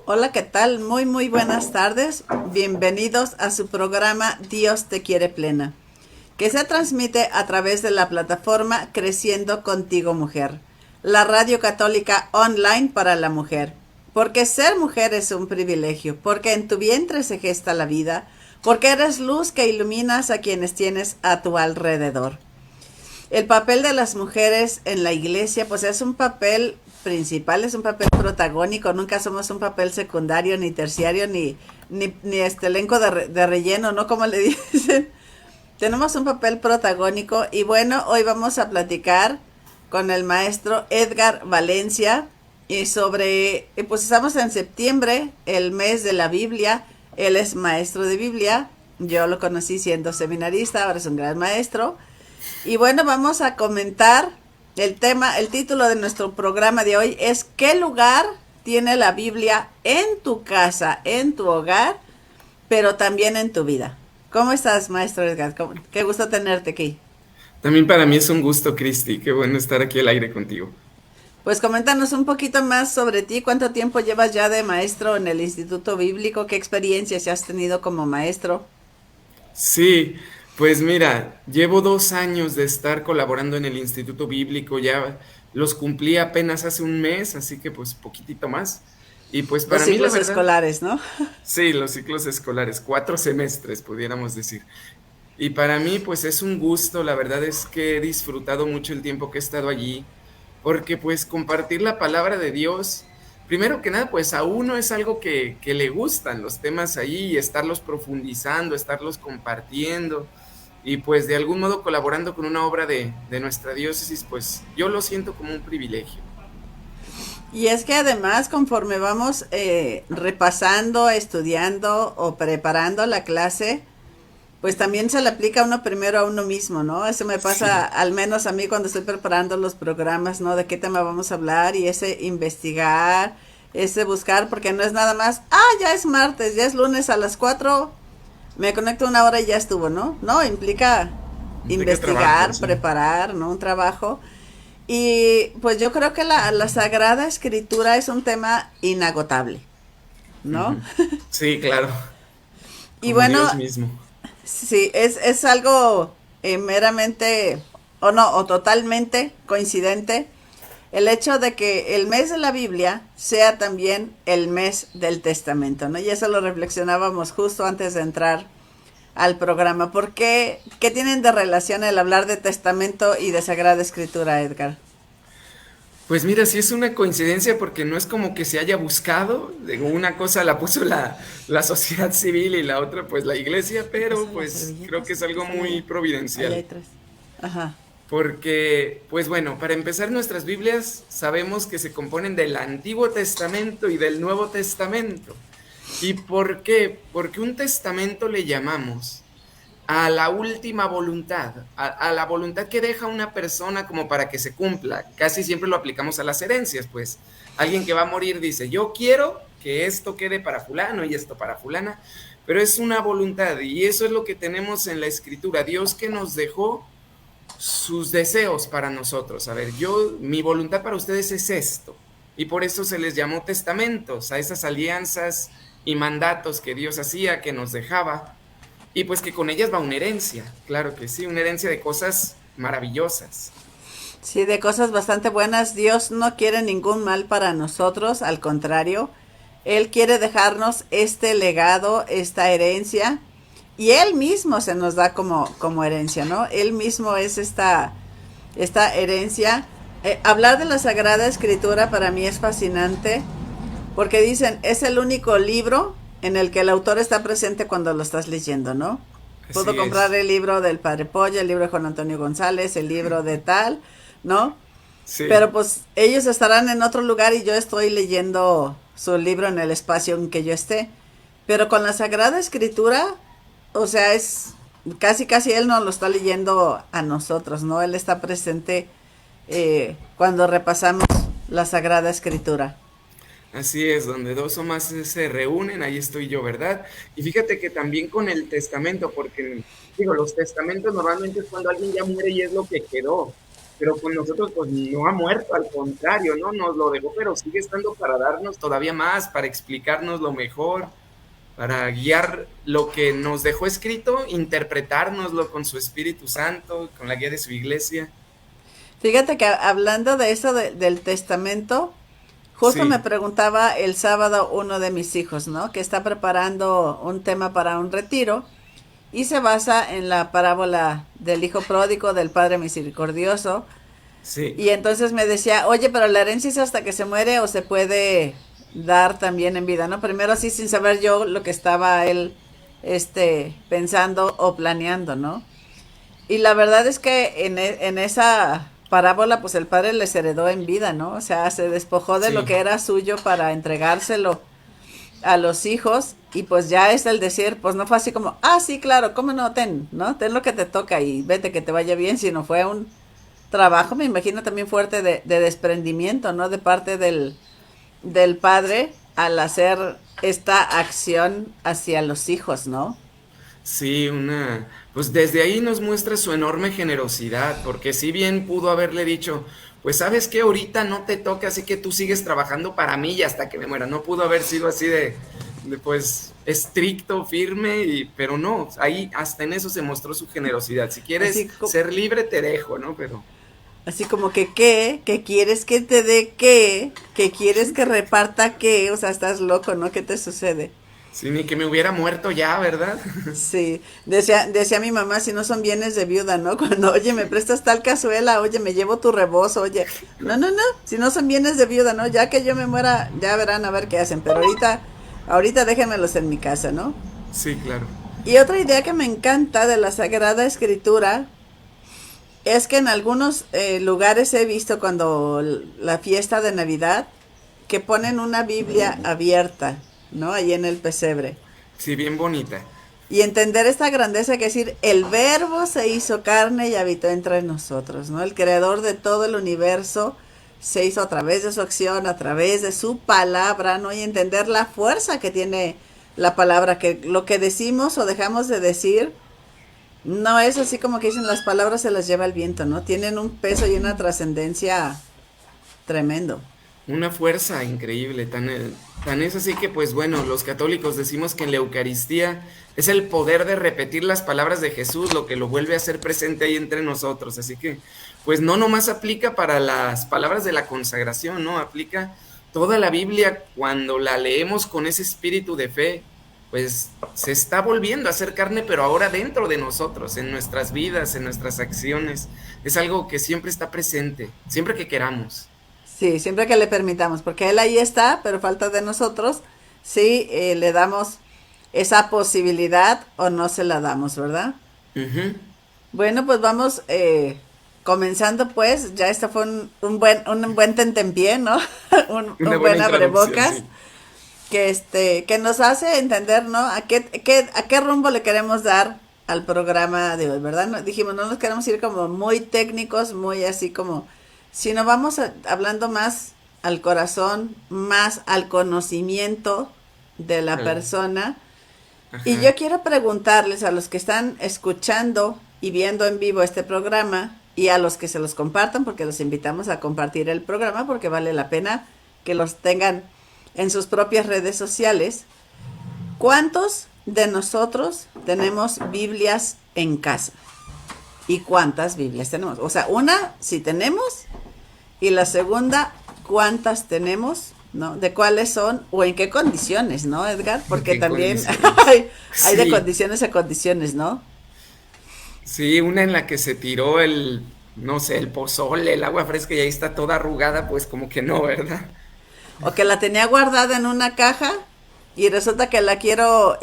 Hola, ¿qué tal? Muy buenas tardes. Bienvenidos a su programa Dios te quiere plena, que se transmite a través de la plataforma Creciendo Contigo Mujer, la radio católica online para la mujer. Porque ser mujer es un privilegio, porque en tu vientre se gesta la vida, porque eres luz que iluminas a quienes tienes a tu alrededor. El papel de las mujeres en la iglesia, pues es un papel principal, es un papel protagónico, nunca somos un papel secundario, ni terciario, ni este elenco de relleno, ¿no? Como le dicen. Tenemos un papel protagónico y bueno, hoy vamos a platicar con el maestro Edgar Valencia y sobre, pues estamos en septiembre, el mes de la Biblia. Él es maestro de Biblia, yo lo conocí siendo seminarista, ahora es un gran maestro. Y bueno, vamos a comentar el tema, el título de nuestro programa de hoy es ¿qué lugar tiene la Biblia en tu casa, en tu hogar, pero también en tu vida? ¿Cómo estás, maestro Edgar? Qué gusto tenerte aquí. También para mí es un gusto, Cristi. Qué bueno estar aquí al aire contigo. Pues coméntanos un poquito más sobre ti, cuánto tiempo llevas ya de maestro en el Instituto Bíblico, qué experiencias has tenido como maestro. Sí, pues mira, llevo 2 años de estar colaborando en el Instituto Bíblico, ya los cumplí apenas hace un mes, así que pues poquitito más. Y pues Los para mí la ciclos verdad, escolares, ¿no? sí, los ciclos escolares, 4 semestres, pudiéramos decir. Y para mí, pues es un gusto, la verdad es que he disfrutado mucho el tiempo que he estado allí, porque pues compartir la palabra de Dios, primero que nada, pues a uno es algo que le gustan los temas ahí, y estarlos profundizando, estarlos compartiendo, y pues de algún modo colaborando con una obra de nuestra diócesis, pues yo lo siento como un privilegio. Y es que además, conforme vamos repasando, estudiando o preparando la clase, pues también se le aplica a uno primero a uno mismo, ¿no? Eso me pasa Sí, al menos a mí cuando estoy preparando los programas, ¿no? De qué tema vamos a hablar y ese investigar, ese buscar, porque no es nada más, ya es martes, ya es lunes a las 4, me conecto una hora y ya estuvo, ¿no? No, implica implica trabajo, investigar, sí. preparar, ¿no? Un trabajo. Y pues yo creo que la Sagrada Escritura es un tema inagotable, ¿no? Ujú. Sí, claro, Y como bueno, Dios mismo. sí, es algo meramente o no, o totalmente coincidente el hecho de que el mes de la Biblia sea también el mes del Testamento, ¿no? Y eso lo reflexionábamos justo antes de entrar al programa. ¿Qué tienen de relación el hablar de Testamento y de Sagrada Escritura, Edgar? Pues mira, sí es una coincidencia porque no es como que se haya buscado, digo, una cosa la puso la sociedad civil y la otra pues la iglesia, ¿Qué pero pasó? Las pues creo que servilletas es que algo están muy allá. Allá hay providencial. tres. Ajá. Porque, pues bueno, para empezar nuestras Biblias sabemos que se componen del Antiguo Testamento y del Nuevo Testamento. ¿Y por qué? Porque un testamento le llamamos a la última voluntad, a la voluntad que deja una persona como para que se cumpla. Casi siempre lo aplicamos a las herencias, pues alguien que va a morir dice, yo quiero que esto quede para fulano y esto para fulana, pero es una voluntad y eso es lo que tenemos en la escritura, Dios que nos dejó sus deseos para nosotros. A ver, mi voluntad para ustedes es esto. Y por eso se les llamó testamentos, a esas alianzas y mandatos que Dios hacía, que nos dejaba, y pues que con ellas va una herencia, claro que sí, una herencia de cosas maravillosas. Sí, de cosas bastante buenas. Dios no quiere ningún mal para nosotros, al contrario, Él quiere dejarnos este legado, esta herencia, y Él mismo se nos da como herencia, ¿no? Él mismo es esta herencia. Hablar de la Sagrada Escritura para mí es fascinante, porque dicen, es el único libro en el que el autor está presente cuando lo estás leyendo, ¿no? Puedo Así comprar es. el libro del Padre Polla, el libro de Juan Antonio González, el libro de tal, ¿no? Pero Sí, pues ellos estarán en otro lugar y yo estoy leyendo su libro en el espacio en que yo esté. Pero con la Sagrada Escritura, o sea, es casi él nos lo está leyendo a nosotros, ¿no? Él está presente cuando repasamos la Sagrada Escritura. así es, donde dos o más se reúnen, ahí estoy yo, ¿verdad? Y fíjate que también con el testamento, porque digo, los testamentos normalmente es cuando alguien ya muere y es lo que quedó. pero con nosotros pues no ha muerto, al contrario, ¿no? Nos lo dejó, pero sigue estando para darnos todavía más, para explicarnos lo mejor, para guiar lo que nos dejó escrito, interpretárnoslo con su Espíritu Santo, con la guía de su iglesia. Fíjate que hablando de eso del testamento, justo me Sí, preguntaba el sábado uno de mis hijos, ¿no? Que está preparando un tema para un retiro y se basa en la parábola del hijo pródigo, del padre misericordioso. sí. Y entonces me decía, oye, pero la herencia es hasta que se muere o se puede dar también en vida, ¿no? Primero así sin saber yo lo que estaba él, pensando o planeando, ¿no? Y la verdad es que en esa parábola, pues el padre les heredó en vida, ¿no? O sea, se despojó de lo Sí, que era suyo para entregárselo a los hijos y pues ya es el decir, pues no fue así como, ah, sí, claro, cómo no, ten, ¿no? Ten lo que te toca y vete que te vaya bien, sino fue un trabajo, me imagino también fuerte de desprendimiento, ¿no? De parte del padre al hacer esta acción hacia los hijos, ¿no? sí, pues desde ahí nos muestra su enorme generosidad, porque si bien pudo haberle dicho, pues sabes que ahorita no te toca, así que tú sigues trabajando para mí y hasta que me muera. No pudo haber sido así pues estricto, firme, pero no, ahí hasta en eso se mostró su generosidad. Si quieres Así, ser libre, te dejo, ¿no? Pero así como que qué, que quieres que te dé qué, que quieres que reparta qué, o sea, estás loco, ¿no? ¿Qué te sucede? sí, ni que me hubiera muerto ya, ¿verdad? Sí, decía mi mamá, si no son bienes de viuda, ¿no? Cuando, oye, me prestas tal cazuela, oye, me llevo tu rebozo, oye, no, no, no, si no son bienes de viuda, ¿no? Ya que yo me muera, ya verán a ver qué hacen, pero ahorita déjenmelos en mi casa, ¿no? Sí, claro. Y otra idea que me encanta de la Sagrada Escritura es que en algunos lugares he visto cuando la fiesta de Navidad que ponen una Biblia abierta, ¿no? Ahí en el pesebre. Sí, bien bonita. Y entender esta grandeza que decir, el verbo se hizo carne y habitó entre nosotros, ¿no? El creador de todo el universo se hizo a través de su acción, a través de su palabra, ¿no? Y entender la fuerza que tiene la palabra, que lo que decimos o dejamos de decir, no es así como que dicen las palabras se las lleva el viento, ¿no? Tienen un peso y una trascendencia tremendo. Una fuerza increíble, tan es así que pues bueno, los católicos decimos que en la Eucaristía es el poder de repetir las palabras de Jesús lo que lo vuelve a hacer presente ahí entre nosotros, así que pues no nomás aplica para las palabras de la consagración, ¿no? Aplica toda la Biblia cuando la leemos con ese espíritu de fe, pues se está volviendo a hacer carne, pero ahora dentro de nosotros, en nuestras vidas, en nuestras acciones, es algo que siempre está presente, siempre que queramos. Sí, siempre que le permitamos, porque él ahí está, pero falta de nosotros si le damos esa posibilidad o no se la damos, ¿verdad? Ujú. Bueno, pues vamos comenzando pues, ya este fue un buen tentempié, ¿no? Una Un buena buen introducción, abrebocas sí. que nos hace entender, ¿no? A qué rumbo le queremos dar al programa de hoy, ¿verdad? Dijimos, no nos queremos ir como muy técnicos, muy así como, sino vamos hablando más al corazón, más al conocimiento de la Al- persona. Y Ajá, yo quiero preguntarles a los que están escuchando y viendo en vivo este programa y a los que se los compartan, porque los invitamos a compartir el programa, porque vale la pena que los tengan en sus propias redes sociales. ¿Cuántos de nosotros tenemos Biblias en casa? ¿Y cuántas Biblias tenemos? O sea, una, si tenemos, y la segunda, ¿cuántas tenemos? ¿No? ¿De cuáles son o en qué condiciones, ¿no, Edgar? ¿en Porque qué también condiciones? hay de Sí, condiciones a condiciones, ¿no? sí, una en la que se tiró no sé, el pozole, el agua fresca y ahí está toda arrugada, pues como que no, ¿verdad? O que la tenía guardada en una caja y resulta que la quiero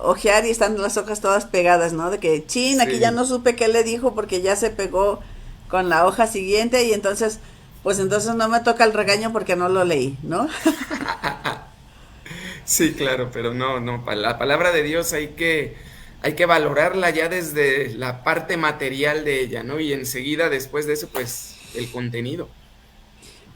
ojear y están las hojas todas pegadas, ¿no? De que, chin, aquí ya Sí, no supe qué le dijo porque ya se pegó con la hoja siguiente y entonces, pues entonces no me toca el regaño porque no lo leí, ¿no? sí, claro, pero no, no, la palabra de Dios hay que valorarla ya desde la parte material de ella, ¿no? Y enseguida, después de eso, pues, el contenido.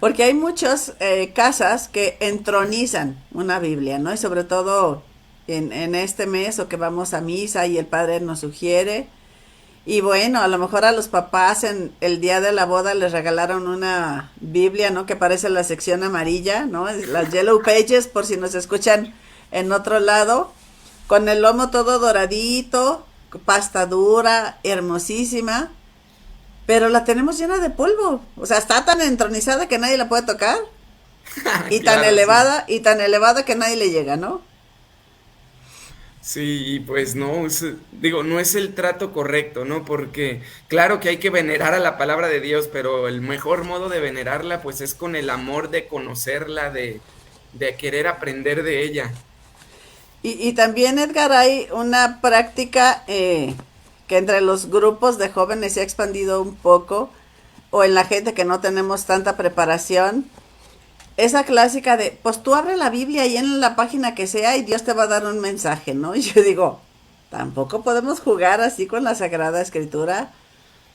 Porque hay muchas casas que entronizan una Biblia, ¿no? Y sobre todo en este mes o que vamos a misa y el padre nos sugiere. Y bueno, a lo mejor a los papás en el día de la boda les regalaron una Biblia, ¿no? Que parece la sección amarilla, ¿no? Las Yellow Pages, por si nos escuchan en otro lado, con el lomo todo doradito, pasta dura, hermosísima, pero la tenemos llena de polvo. O sea, está tan entronizada que nadie la puede tocar Claro, sí. y tan elevada que nadie le llega, ¿no? Sí, y pues no, digo, no es el trato correcto, ¿no? Porque claro que hay que venerar a la palabra de Dios, pero el mejor modo de venerarla, pues es con el amor de conocerla, de querer aprender de ella. Y también, Edgar, hay una práctica que entre los grupos de jóvenes se ha expandido un poco, o en la gente que no tenemos tanta preparación, esa clásica de, pues tú abre la Biblia y en la página que sea y Dios te va a dar un mensaje, ¿no? Y yo digo, tampoco podemos jugar así con la Sagrada Escritura,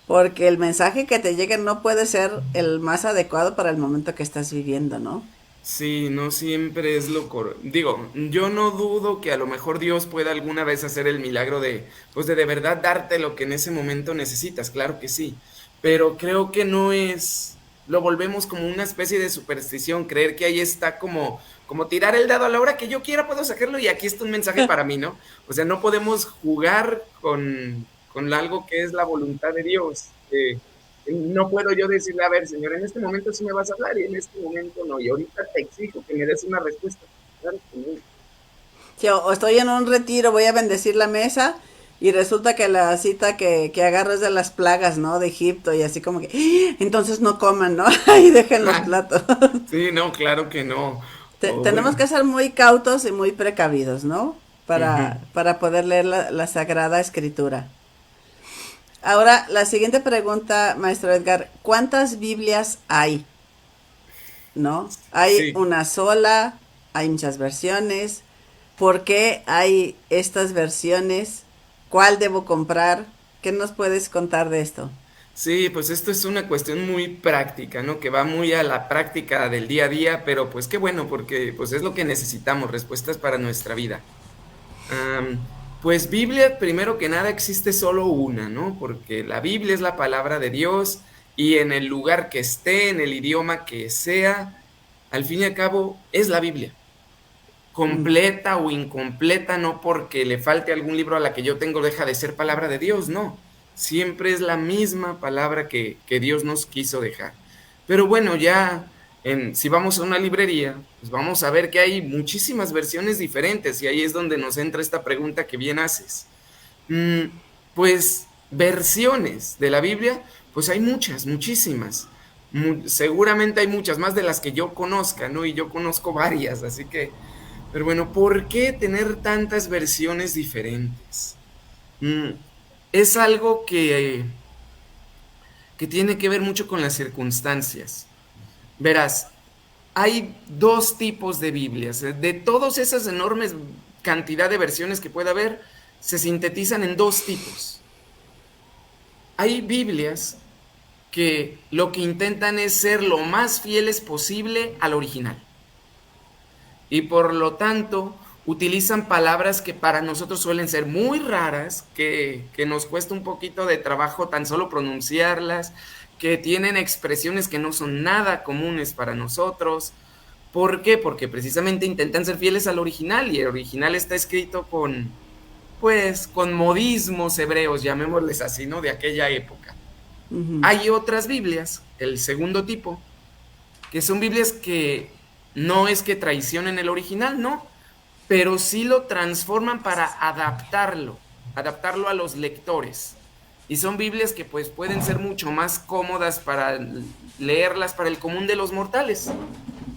porque el mensaje que te llegue no puede ser el más adecuado para el momento que estás viviendo, ¿no? Sí, no siempre es lo correcto. Digo, yo no dudo que a lo mejor Dios pueda alguna vez hacer el milagro de, pues de verdad darte lo que en ese momento necesitas, claro que sí. Pero creo que no es, lo volvemos como una especie de superstición, creer que ahí está como tirar el dado a la hora que yo quiera puedo sacarlo y aquí está un mensaje para mí, ¿no? O sea, no podemos jugar con algo que es la voluntad de Dios. No puedo yo decirle, a ver, señor, en este momento sí me vas a hablar y en este momento no, y ahorita te exijo que me des una respuesta. Claro que no. Si o estoy en un retiro, voy a bendecir la mesa y resulta que la cita que agarro es de las plagas, ¿no? De Egipto y así como que, "Ah, entonces no coman, ¿no? Y dejen los platos." Sí, no, claro que no. O Tenemos bueno, que ser muy cautos y muy precavidos, ¿no? ujú. Para poder leer la Sagrada Escritura. Ahora, la siguiente pregunta, maestro Edgar, ¿cuántas Biblias hay? ¿No? ¿Hay Sí, una sola? ¿Hay muchas versiones? ¿Por qué hay estas versiones? ¿Cuál debo comprar? ¿Qué nos puedes contar de esto? sí, pues esto es una cuestión muy práctica, ¿no? Que va muy a la práctica del día a día, pero pues qué bueno, porque pues es lo que necesitamos, respuestas para nuestra vida. Pues Biblia, primero que nada, existe solo una, ¿no? Porque la Biblia es la palabra de Dios y en el lugar que esté, en el idioma que sea, al fin y al cabo, es la Biblia. Mm. Completa o incompleta, no porque le falte algún libro a la que yo tengo, deja de ser palabra de Dios, no. Siempre es la misma palabra que Dios nos quiso dejar. Pero bueno, ya si vamos a una librería, pues vamos a ver que hay muchísimas versiones diferentes y ahí es donde nos entra esta pregunta que bien haces. Pues versiones de la Biblia, pues hay muchas, muchísimas. Seguramente hay muchas más de las que yo conozca, ¿no? Y yo conozco varias, así que pero bueno, ¿por qué tener tantas versiones diferentes? Mm, es algo que tiene que ver mucho con las circunstancias. Verás, hay dos tipos de Biblias. De todas esas enormes cantidad de versiones que puede haber, se sintetizan en dos tipos. Hay Biblias que lo que intentan es ser lo más fieles posible al original. Y por lo tanto utilizan palabras que para nosotros suelen ser muy raras, que nos cuesta un poquito de trabajo tan solo pronunciarlas, que tienen expresiones que no son nada comunes para nosotros. ¿Por qué? Porque precisamente intentan ser fieles al original y el original está escrito pues, con modismos hebreos, llamémosles así, ¿no? De aquella época. Ujú. Hay otras Biblias, el segundo tipo, que son Biblias que no es que traicionen el original, no, pero sí lo transforman para adaptarlo a los lectores. Y son Biblias que pues pueden ser mucho más cómodas para leerlas para el común de los mortales,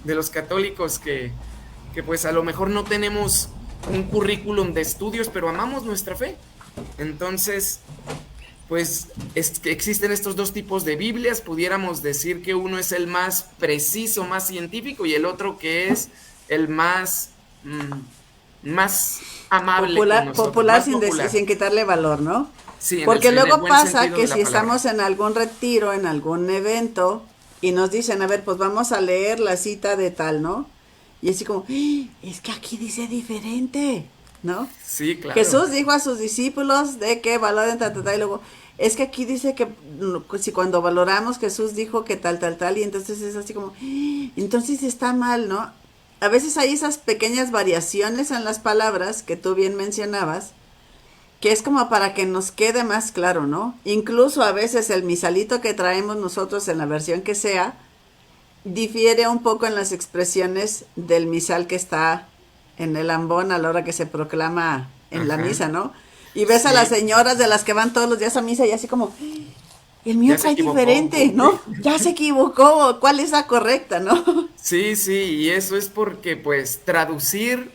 de los católicos que pues a lo mejor no tenemos un currículum de estudios, pero amamos nuestra fe. Entonces, pues es que existen estos dos tipos de Biblias, pudiéramos decir que uno es el más preciso, más científico, y el otro que es el más amable con Popular, nosotros, popular más popular. sin quitarle valor, ¿no? Sí, Porque en el luego buen pasa sentido que de si la palabra. estamos en algún retiro, en algún evento, y nos dicen, a ver, pues vamos a leer la cita de tal, ¿no? Y así como, "Ah, es que aquí dice diferente." ¿no? Sí, claro. Jesús dijo a sus discípulos de que valoren tal, tal, tal, y luego, es que aquí dice que si cuando valoramos Jesús dijo que tal, tal, tal, y entonces es así como, entonces está mal, ¿no? A veces hay esas pequeñas variaciones en las palabras que tú bien mencionabas, que es como para que nos quede más claro, ¿no? Incluso a veces el misalito que traemos nosotros en la versión que sea, difiere un poco en las expresiones del misal que está en el ambón a la hora que se proclama en la Ajá. misa, ¿no? Y ves a las Sí, señoras de las que van todos los días a misa y así como, el mío ya se trae equivocó. diferente, ¿no? Ya se equivocó, ¿cuál es la correcta, no? Sí, sí, y eso es porque pues traducir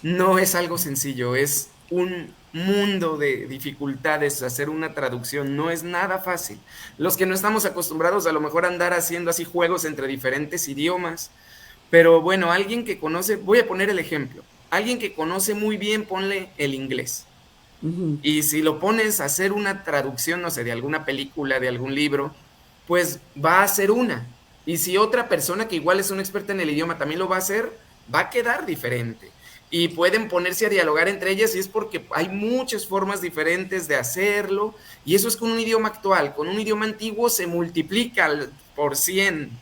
no es algo sencillo, es un mundo de dificultades hacer una traducción, no es nada fácil. Los que no estamos acostumbrados a lo mejor a andar haciendo así juegos entre diferentes idiomas, pero bueno, alguien que conoce, voy a poner el ejemplo, alguien que conoce muy bien, ponle el inglés. Ujú. Y si lo pones a hacer una traducción, no sé, de alguna película, de algún libro, pues va a ser una. Y si otra persona que igual es una experta en el idioma también lo va a hacer, va a quedar diferente. Y pueden ponerse a dialogar entre ellas y es porque hay muchas formas diferentes de hacerlo. Y eso es con un idioma actual. Con un idioma antiguo se multiplica por 100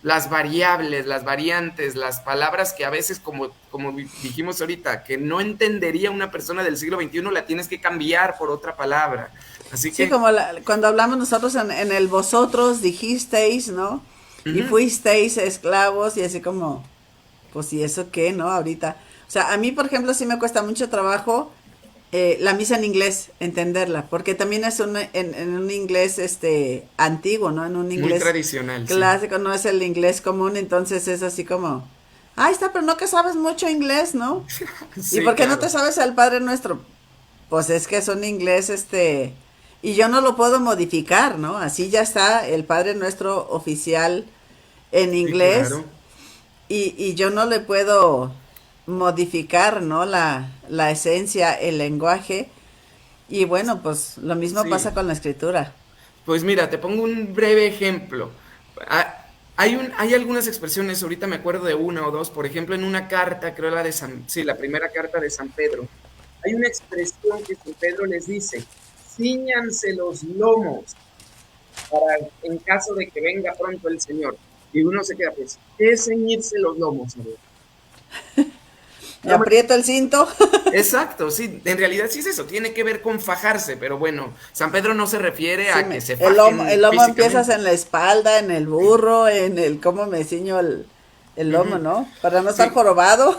las variables, las variantes, las palabras que a veces, como dijimos ahorita, que no entendería una persona del siglo XXI, la tienes que cambiar por otra palabra. Así Sí, que, como cuando hablamos nosotros en el vosotros dijisteis, ¿no? Y ujú, fuisteis esclavos y así como, pues y eso qué, ¿no? Ahorita. O sea, a mí, por ejemplo, sí me cuesta mucho trabajo la misa en inglés, entenderla, porque también es en un inglés antiguo, ¿no? En un muy inglés tradicional, sí. clásico, no es el inglés común, entonces es así como, ah, está, pero no que sabes mucho inglés, ¿no? ¿Y Sí, por qué no te claro. sabes el Padre Nuestro? Pues es que es un inglés, y yo no lo puedo modificar, ¿no? Así ya está el Padre Nuestro oficial en Sí, inglés claro. y yo no le puedo modificar, ¿no? La esencia, el lenguaje. Y bueno, pues lo mismo pasa Sí. con la escritura. Pues mira, te pongo un breve ejemplo. Hay algunas expresiones, ahorita me acuerdo de una o dos, por ejemplo, en una carta, creo la de sí, la primera carta de San Pedro, hay una expresión que San Pedro les dice, ciñanse los lomos para en caso de que venga pronto el Señor. Y uno se queda, pues, ¿qué es ceñirse los lomos? A ver. Me aprieto el cinto. Exacto, sí, en realidad sí es eso, tiene que ver con fajarse, pero bueno, San Pedro no se refiere Sí, a que se el fajen lomo empiezas físicamente. en la espalda, en el burro, en el cómo me ciño el lomo, Ujú. ¿no? Para no estar Sí, jorobado.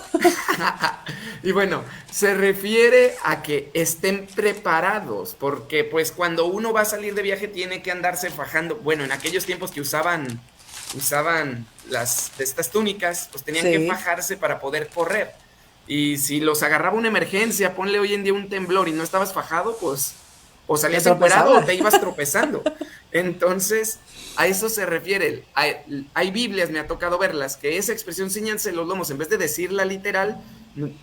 y bueno, se refiere a que estén preparados, porque pues cuando uno va a salir de viaje tiene que andarse fajando. Bueno, en aquellos tiempos que usaban las de estas túnicas, pues tenían que Sí, fajarse para poder correr. Y si los agarraba una emergencia, ponle hoy en día un temblor y no estabas fajado, pues o te salías encuerado o tropezaba. te ibas tropezando. Entonces, a eso se refiere. Hay Biblias, me ha tocado verlas, que esa expresión ciñanse los lomos, en vez de decirla literal,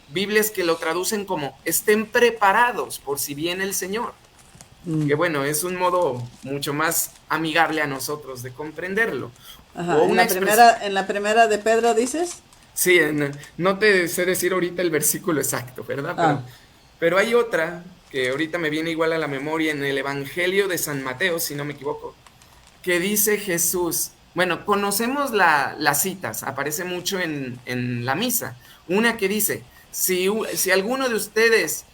Biblias que lo traducen como estén preparados por si viene el Señor. Mm, Que bueno, es un modo mucho más amigable a nosotros de comprenderlo. O ajá, una expresión, en la primera de Pedro dices. sí, no te sé decir ahorita el versículo exacto, ¿verdad? Ah, Pero hay otra que ahorita me viene igual a la memoria en el Evangelio de San Mateo, si no me equivoco, que dice Jesús, bueno, conocemos las citas, aparece mucho en la misa. Una que dice, si alguno de ustedes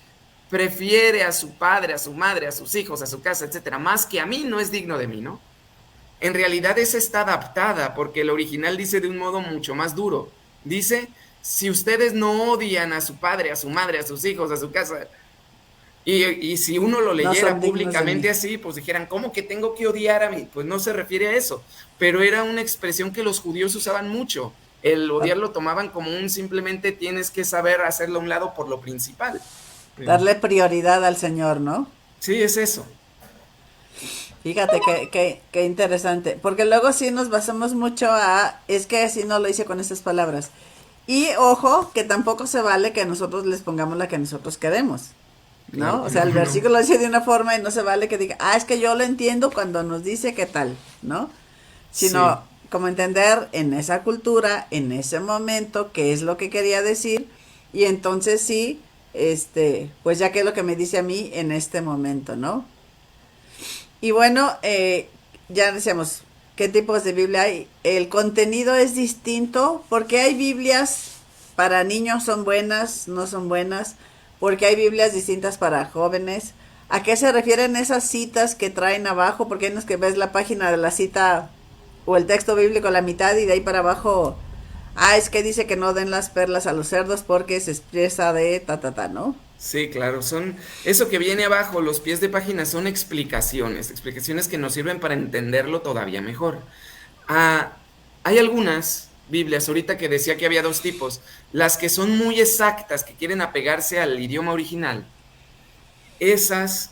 prefiere a su padre, a su madre, a sus hijos, a su casa, etcétera, más que a mí, no es digno de mí, ¿no? En realidad esa está adaptada porque el original dice de un modo mucho más duro. Dice, si ustedes no odian a su padre, a su madre, a sus hijos, a su casa, y si uno lo no leyera son dignos de mí. públicamente así, pues dijeran, ¿cómo que tengo que odiar a mí? Pues no se refiere a eso, pero era una expresión que los judíos usaban mucho. El Ah, odiar lo tomaban como un simplemente tienes que saber hacerlo a un lado por lo principal. darle prioridad al Señor, ¿no? Sí, es eso. Fíjate qué interesante, porque luego sí nos basamos mucho es que así no lo hice con esas palabras. Y ojo, que tampoco se vale que nosotros les pongamos la que nosotros queremos, Claro ¿no? O que sea, no, el no. versículo dice de una forma y no se vale que diga, es que yo lo entiendo cuando nos dice qué tal, ¿no? Sino Sí, como entender en esa cultura, en ese momento, qué es lo que quería decir, y entonces sí, pues ya que es lo que me dice a mí en este momento, ¿no? Y bueno, ya decíamos, ¿qué tipos de Biblia hay? El contenido es distinto porque hay Biblias para niños, son buenas, no son buenas, porque hay Biblias distintas para jóvenes. ¿A qué se refieren esas citas que traen abajo? Porque hay unos que ves la página de la cita o el texto bíblico a la mitad y de ahí para abajo, es que dice que no den las perlas a los cerdos porque se expresa de ¿no? Sí, claro, son eso que viene abajo, los pies de página son explicaciones, explicaciones que nos sirven para entenderlo todavía mejor. Ah, hay algunas Biblias, ahorita que decía que había dos tipos, las que son muy exactas, que quieren apegarse al idioma original, esas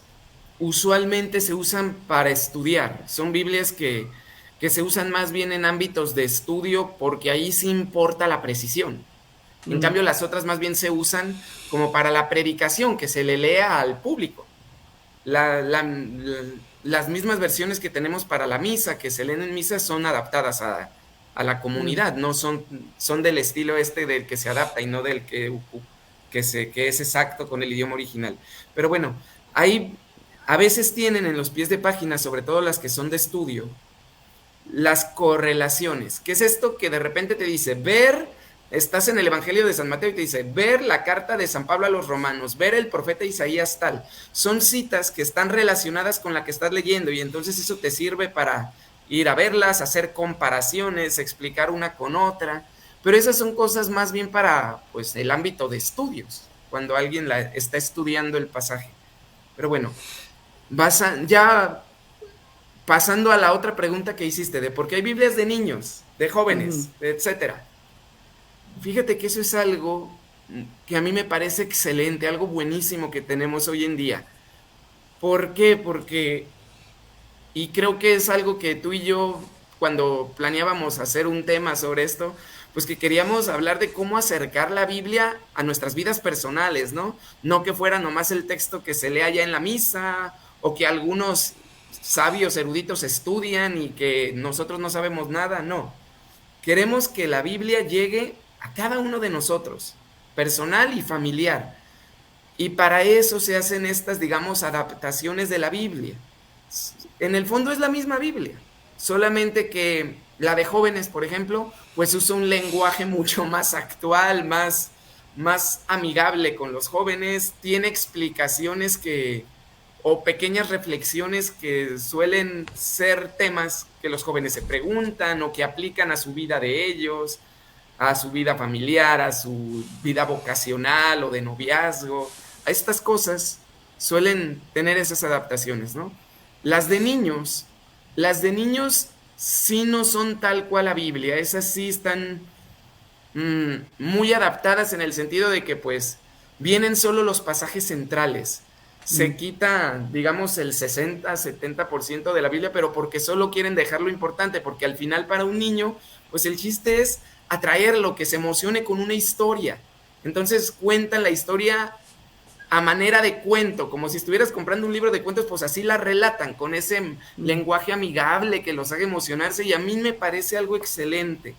usualmente se usan para estudiar, son Biblias que se usan más bien en ámbitos de estudio porque ahí sí importa la precisión. En Mm. cambio, las otras más bien se usan como para la predicación, que se le lea al público. Las mismas versiones que tenemos para la misa, que se leen en misa, son adaptadas a la Mm. comunidad, no son del estilo este del que se adapta y no del que es exacto con el idioma original. Pero bueno, ahí a veces tienen en los pies de página, sobre todo las que son de estudio, las correlaciones. ¿Qué es esto? Que de repente te dice, estás en el Evangelio de San Mateo y te dice, ver la carta de San Pablo a los romanos, ver el profeta Isaías tal. Son citas que están relacionadas con la que estás leyendo y entonces eso te sirve para ir a verlas, hacer comparaciones, explicar una con otra. Pero esas son cosas más bien para pues, el ámbito de estudios, cuando alguien está estudiando el pasaje. Pero bueno, ya pasando a la otra pregunta que hiciste, de por qué hay Biblias de niños, de Ujú. jóvenes, etcétera. Fíjate que eso es algo que a mí me parece excelente, algo buenísimo que tenemos hoy en día. ¿Por qué? Porque, y creo que es algo que tú y yo, cuando planeábamos hacer un tema sobre esto, pues que queríamos hablar de cómo acercar la Biblia a nuestras vidas personales, ¿no? No que fuera nomás el texto que se lea ya en la misa o que algunos sabios eruditos estudian y que nosotros no sabemos nada, no. Queremos que la Biblia llegue a cada uno de nosotros, personal y familiar. Y para eso se hacen estas, digamos, adaptaciones de la Biblia. En el fondo es la misma Biblia, solamente que la de jóvenes, por ejemplo, pues usa un lenguaje mucho más actual, más amigable con los jóvenes, tiene explicaciones o pequeñas reflexiones que suelen ser temas que los jóvenes se preguntan o que aplican a su vida de ellos, a su vida familiar, a su vida vocacional o de noviazgo. A estas cosas suelen tener esas adaptaciones, ¿no? Las de niños, las de niños sí no son tal cual la Biblia, esas sí están muy adaptadas en el sentido de que pues vienen solo los pasajes centrales. Mm. Se quita, digamos, el 60-70% de la Biblia, pero porque solo quieren dejar lo importante, porque al final para un niño, pues el chiste es atraerlo, que se emocione con una historia. Entonces cuentan la historia a manera de cuento, como si estuvieras comprando un libro de cuentos, pues así la relatan, con ese Mm. lenguaje amigable que los haga emocionarse, y a mí me parece algo excelente,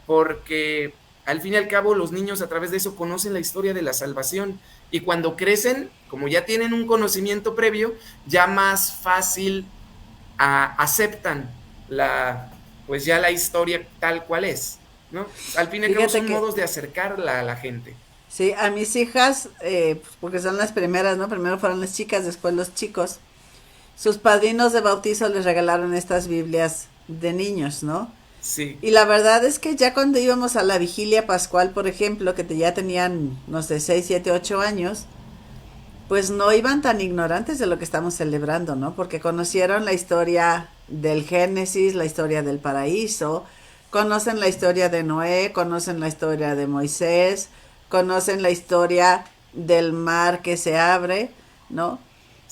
porque al fin y al cabo los niños a través de eso conocen la historia de la salvación, y cuando crecen, como ya tienen un conocimiento previo, ya más fácil aceptan pues ya la historia tal cual es, ¿no? Al fin y al cabo Fíjate son que modos de acercarla a la gente. sí, a mis hijas, pues, porque son las primeras, ¿no? Primero fueron las chicas, después los chicos. Sus padrinos de bautizo les regalaron estas Biblias de niños, ¿no? Sí, Y la verdad es que ya cuando íbamos a la vigilia pascual, por ejemplo, que ya tenían, no sé, 6 7 8 años, pues no iban tan ignorantes de lo que estamos celebrando, ¿no? Porque conocieron la historia del Génesis, la historia del paraíso, conocen la historia de Noé, conocen la historia de Moisés, conocen la historia del mar que se abre, ¿no?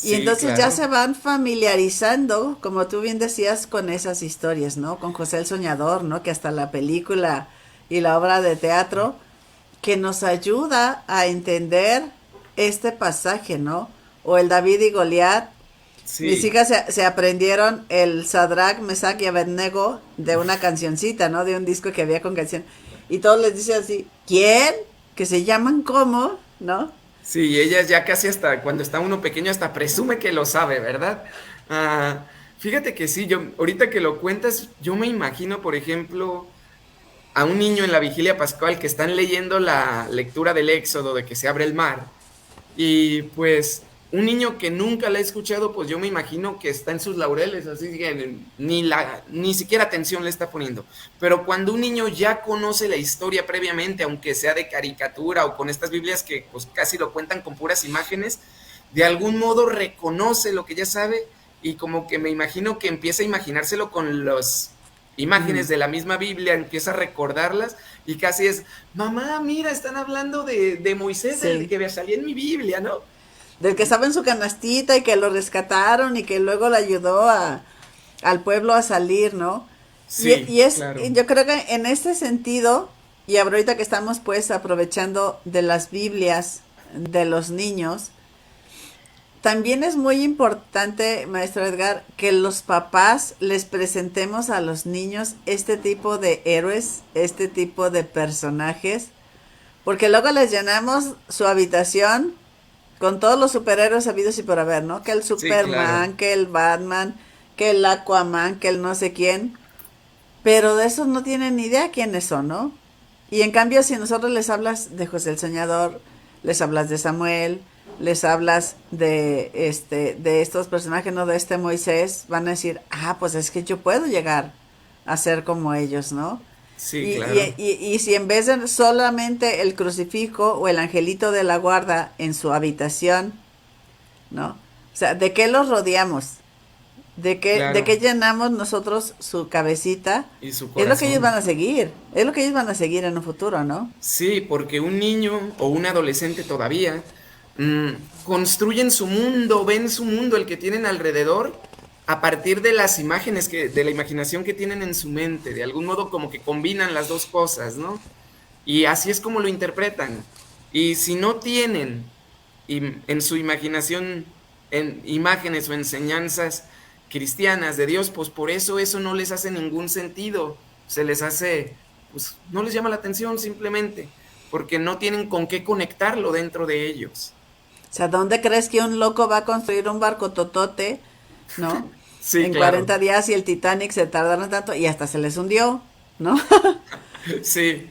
Y sí, entonces ya se claro. van familiarizando, como tú bien decías, con esas historias, ¿no? Con José el Soñador, ¿no? Que hasta la película y la obra de teatro que nos ayuda a entender este pasaje, ¿no? O el David y Goliat. Mis Sí, hijas se aprendieron el Sadrach, Mesach y Abednego de una cancioncita, ¿no? De un disco que había con canción. Y todos les dicen así, ¿quién? Que se llaman ¿cómo? ¿No? Sí, ella ya casi hasta cuando está uno pequeño hasta presume que lo sabe, ¿verdad? Ah, fíjate que sí, yo ahorita que lo cuentas, yo me imagino, por ejemplo, a un niño en la vigilia pascual que están leyendo la lectura del Éxodo de que se abre el mar. Y pues un niño que nunca la ha escuchado, pues yo me imagino que está en sus laureles, así que ni siquiera atención le está poniendo. Pero cuando un niño ya conoce la historia previamente, aunque sea de caricatura o con estas Biblias que pues casi lo cuentan con puras imágenes, de algún modo reconoce lo que ya sabe y como que me imagino que empieza a imaginárselo con las imágenes Mm, de la misma Biblia, empieza a recordarlas y casi es, mamá, mira, están hablando de Moisés, del sí. que salía en mi Biblia, ¿no? Del que estaba en su canastita y que lo rescataron y que luego le ayudó al pueblo a salir, ¿no? Sí, Y es, claro. yo creo que en este sentido, y ahorita que estamos pues aprovechando de las Biblias de los niños, también es muy importante, maestro Edgar, que los papás les presentemos a los niños este tipo de héroes, este tipo de personajes, porque luego les llenamos su habitación con todos los superhéroes habidos y por haber, ¿no? Que el Sí, claro. Superman, que el Batman, que el Aquaman, que el no sé quién, pero de esos no tienen ni idea quiénes son, ¿no? Y en cambio, si nosotros les hablas de José el Soñador, les hablas de Samuel, les hablas de estos personajes, no de este Moisés, van a decir, ah, pues es que yo puedo llegar a ser como ellos, ¿no? Sí, claro. Y si en vez de solamente el crucifijo o el angelito de la guarda en su habitación, ¿no? O sea, ¿de qué los rodeamos? De Claro. qué llenamos nosotros su cabecita? Y su Es lo que ellos van corazón. a seguir, es lo que ellos van a seguir en un futuro, ¿no? Sí, porque un niño o un adolescente todavía mm, construyen su mundo, ven su mundo, el que tienen alrededor, a partir de las imágenes de la imaginación que tienen en su mente. De algún modo como que combinan las dos cosas, ¿no? Y así es como lo interpretan. Y si no tienen en su imaginación en imágenes o enseñanzas cristianas de Dios, pues por eso no les hace ningún sentido. Se les hace, pues no les llama la atención simplemente, porque no tienen con qué conectarlo dentro de ellos. O sea, ¿dónde crees que un loco va a construir un barco totote, ¿no? Sí, En claro. 40 días y el Titanic se tardaron tanto y hasta se les hundió, ¿no? Sí,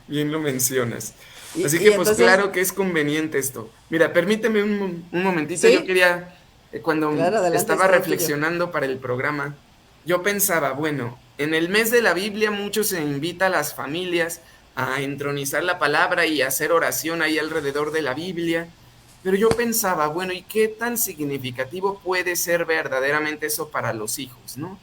bien lo mencionas. Y, Así que y pues entonces, claro que es conveniente esto. Mira, permíteme un momentito, yo sí, quería, cuando claro, adelante, es estaba todo tuyo. reflexionando para el programa, yo pensaba, bueno, en el mes de la Biblia mucho se invita a las familias a entronizar la palabra y a hacer oración ahí alrededor de la Biblia, pero yo pensaba, bueno, ¿y qué tan significativo puede ser verdaderamente eso para los hijos, no?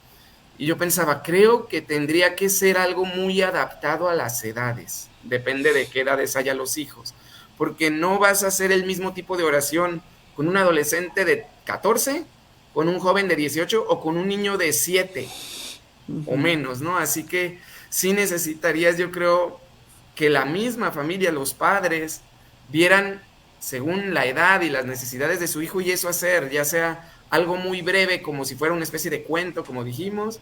Y yo pensaba, creo que tendría que ser algo muy adaptado a las edades. Depende de qué edades haya los hijos. Porque no vas a hacer el mismo tipo de oración con un adolescente de 14, con un joven de 18 o con un niño de 7 o Ujú. menos, ¿no? Así que sí necesitarías, yo creo, que la misma familia, los padres, vieran según la edad y las necesidades de su hijo y eso hacer, ya sea algo muy breve como si fuera una especie de cuento, como dijimos,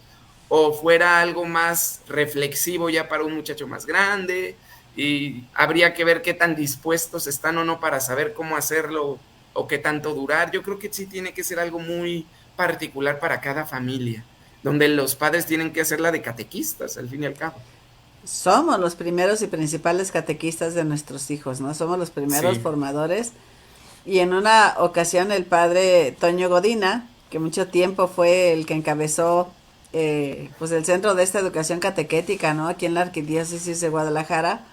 o fuera algo más reflexivo ya para un muchacho más grande y habría que ver qué tan dispuestos están o no para saber cómo hacerlo o qué tanto durar. Yo creo que sí tiene que ser algo muy particular para cada familia, donde los padres tienen que hacerla de catequistas, al fin y al cabo. Somos los primeros y principales catequistas de nuestros hijos, ¿no? Somos los primeros Sí, formadores. Y en una ocasión el padre Toño Godina, que mucho tiempo fue el que encabezó pues el centro de esta educación catequética, ¿no? Aquí en la Arquidiócesis de Guadalajara,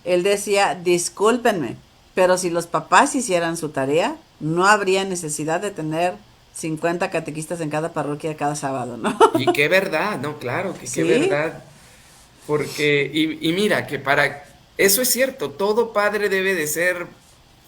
él decía, discúlpenme, pero si los papás hicieran su tarea, no habría necesidad de tener 50 catequistas en cada parroquia cada sábado, ¿no? y qué verdad, no, claro, que qué Sí, verdad, porque, y mira, que para, eso es cierto, todo padre debe de ser,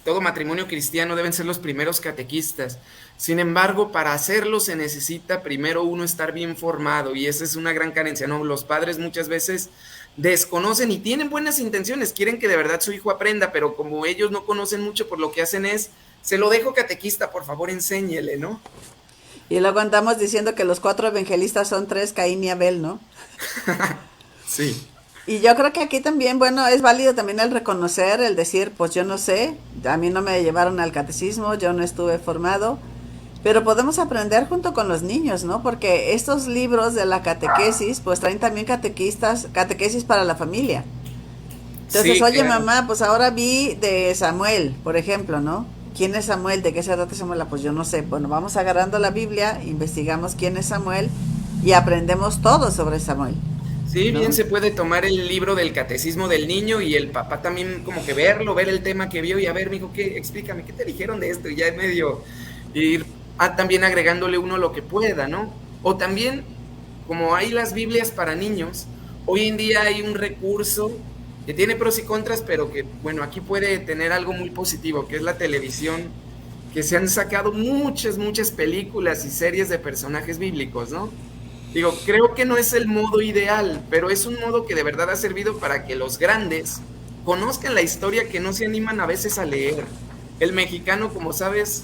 todo matrimonio cristiano deben ser los primeros catequistas. Sin embargo, para hacerlo se necesita primero uno estar bien formado y esa es una gran carencia, ¿no? Los padres muchas veces desconocen y tienen buenas intenciones, quieren que de verdad su hijo aprenda, pero como ellos no conocen mucho, por lo que hacen es, se lo dejo catequista, por favor, enséñele, ¿no? y luego andamos diciendo que los cuatro evangelistas son tres, Caín y Abel, ¿no? Sí, Y yo creo que aquí también, bueno, es válido también el reconocer, el decir, pues yo no sé, a mí no me llevaron al catecismo, yo no estuve formado, pero podemos aprender junto con los niños, ¿no? Porque estos libros de la catequesis, pues traen también catequesis para la familia. Entonces, Sí, oye claro. mamá, pues ahora vi de Samuel, por ejemplo, ¿no? ¿Quién es Samuel? ¿De qué se trata Samuel? Ah, pues yo no sé. Bueno, vamos agarrando la Biblia, investigamos quién es Samuel y aprendemos todo sobre Samuel, Sí, bien ¿no? se puede tomar el libro del catecismo del niño y el papá también como que verlo, ver el tema que vio y a ver, mijo, explícame, ¿qué te dijeron de esto? Y ya en medio ir también agregándole uno lo que pueda, ¿no? O también, como hay las Biblias para niños, hoy en día hay un recurso que tiene pros y contras, pero que, bueno, aquí puede tener algo muy positivo, que es la televisión, que se han sacado muchas películas y series de personajes bíblicos, ¿no? Digo, creo que no es el modo ideal, pero es un modo que de verdad ha servido para que los grandes conozcan la historia que no se animan a veces a leer. El mexicano, como sabes,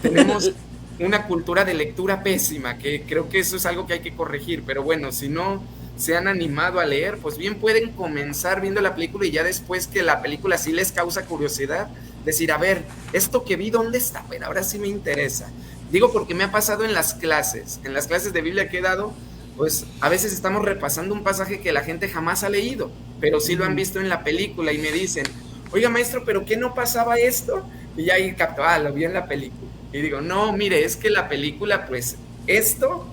tenemos una cultura de lectura pésima, que creo que eso es algo que hay que corregir, pero bueno, si no se han animado a leer, pues bien pueden comenzar viendo la película y ya después que la película sí les causa curiosidad, decir, a ver, esto que vi, ¿dónde está? A ver, ahora sí me interesa. Digo porque me ha pasado en las clases de Biblia que he dado, pues a veces estamos repasando un pasaje que la gente jamás ha leído, pero sí lo han Ujú. visto en la película y me dicen, oiga maestro, ¿pero qué no pasaba esto? Y ya ahí capto, lo vi en la película. Y digo, no, mire, es que la película, pues esto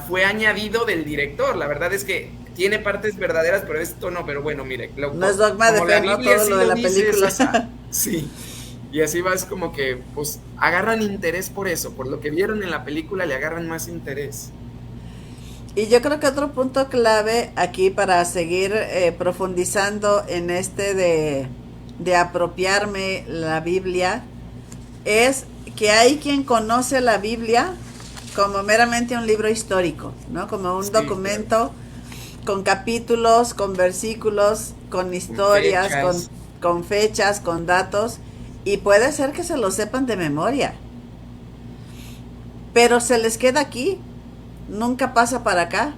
fue añadido del director. La verdad es que tiene partes verdaderas, pero esto no. Pero bueno, mire, No es dogma de como la fe, ¿no? Biblia Todo sí lo de lo la dice, es película. asa. Sí. Y así vas como que, pues, agarran interés por eso. Por lo que vieron en la película, le agarran más interés. Y yo creo que otro punto clave aquí para seguir profundizando en este de apropiarme la Biblia es que hay quien conoce la Biblia como meramente un libro histórico, ¿no? Como un Sí, claro. documento con capítulos, con versículos, con Con historias, fechas. con fechas, con datos, y puede ser que se lo sepan de memoria, pero se les queda aquí, nunca pasa para acá,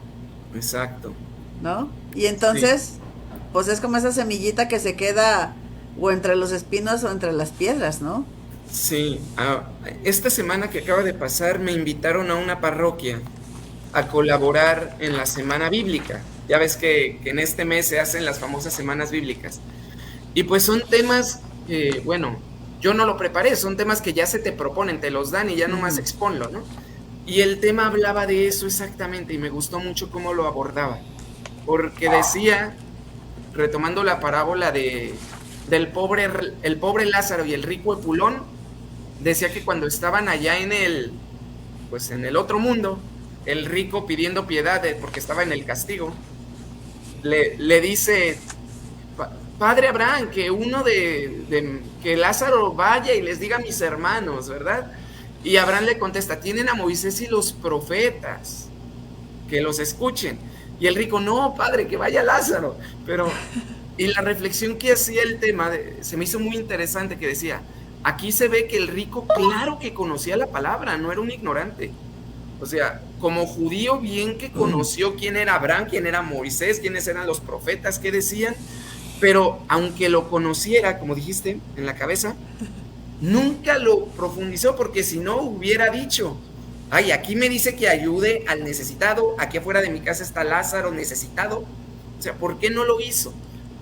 Exacto. ¿no? Y Sí. entonces, pues es como esa semillita que se queda o entre los espinos o entre las piedras, ¿no? Sí. Esta semana que acaba de pasar me invitaron a una parroquia a colaborar en la semana bíblica. Ya ves que en este mes se hacen las famosas semanas bíblicas. Y pues son temas que, bueno, yo no lo preparé, son temas que ya se te proponen, te los dan y ya nomás Ujú. exponlo, ¿no? Y el tema hablaba de eso exactamente y me gustó mucho cómo lo abordaba, porque decía, retomando la parábola el pobre Lázaro y el rico Epulón, decía que cuando estaban allá pues en el otro mundo, el rico pidiendo piedad porque estaba en el castigo, le dice, Padre Abraham, que que Lázaro vaya y les diga a mis hermanos, ¿verdad? Y Abraham le contesta, tienen a Moisés y los profetas, que los escuchen. Y el rico, no, padre, que vaya Lázaro. Pero, y la reflexión que hacía el tema, se me hizo muy interesante, que decía, aquí se ve que el rico, claro que conocía la palabra, no era un ignorante. O sea, como judío, bien que conoció quién era Abraham, quién era Moisés, quiénes eran los profetas, qué decían, pero aunque lo conociera, como dijiste, en la cabeza, nunca lo profundizó porque si no hubiera dicho, ay, aquí me dice que ayude al necesitado, aquí afuera de mi casa está Lázaro necesitado. O sea, ¿por qué no lo hizo?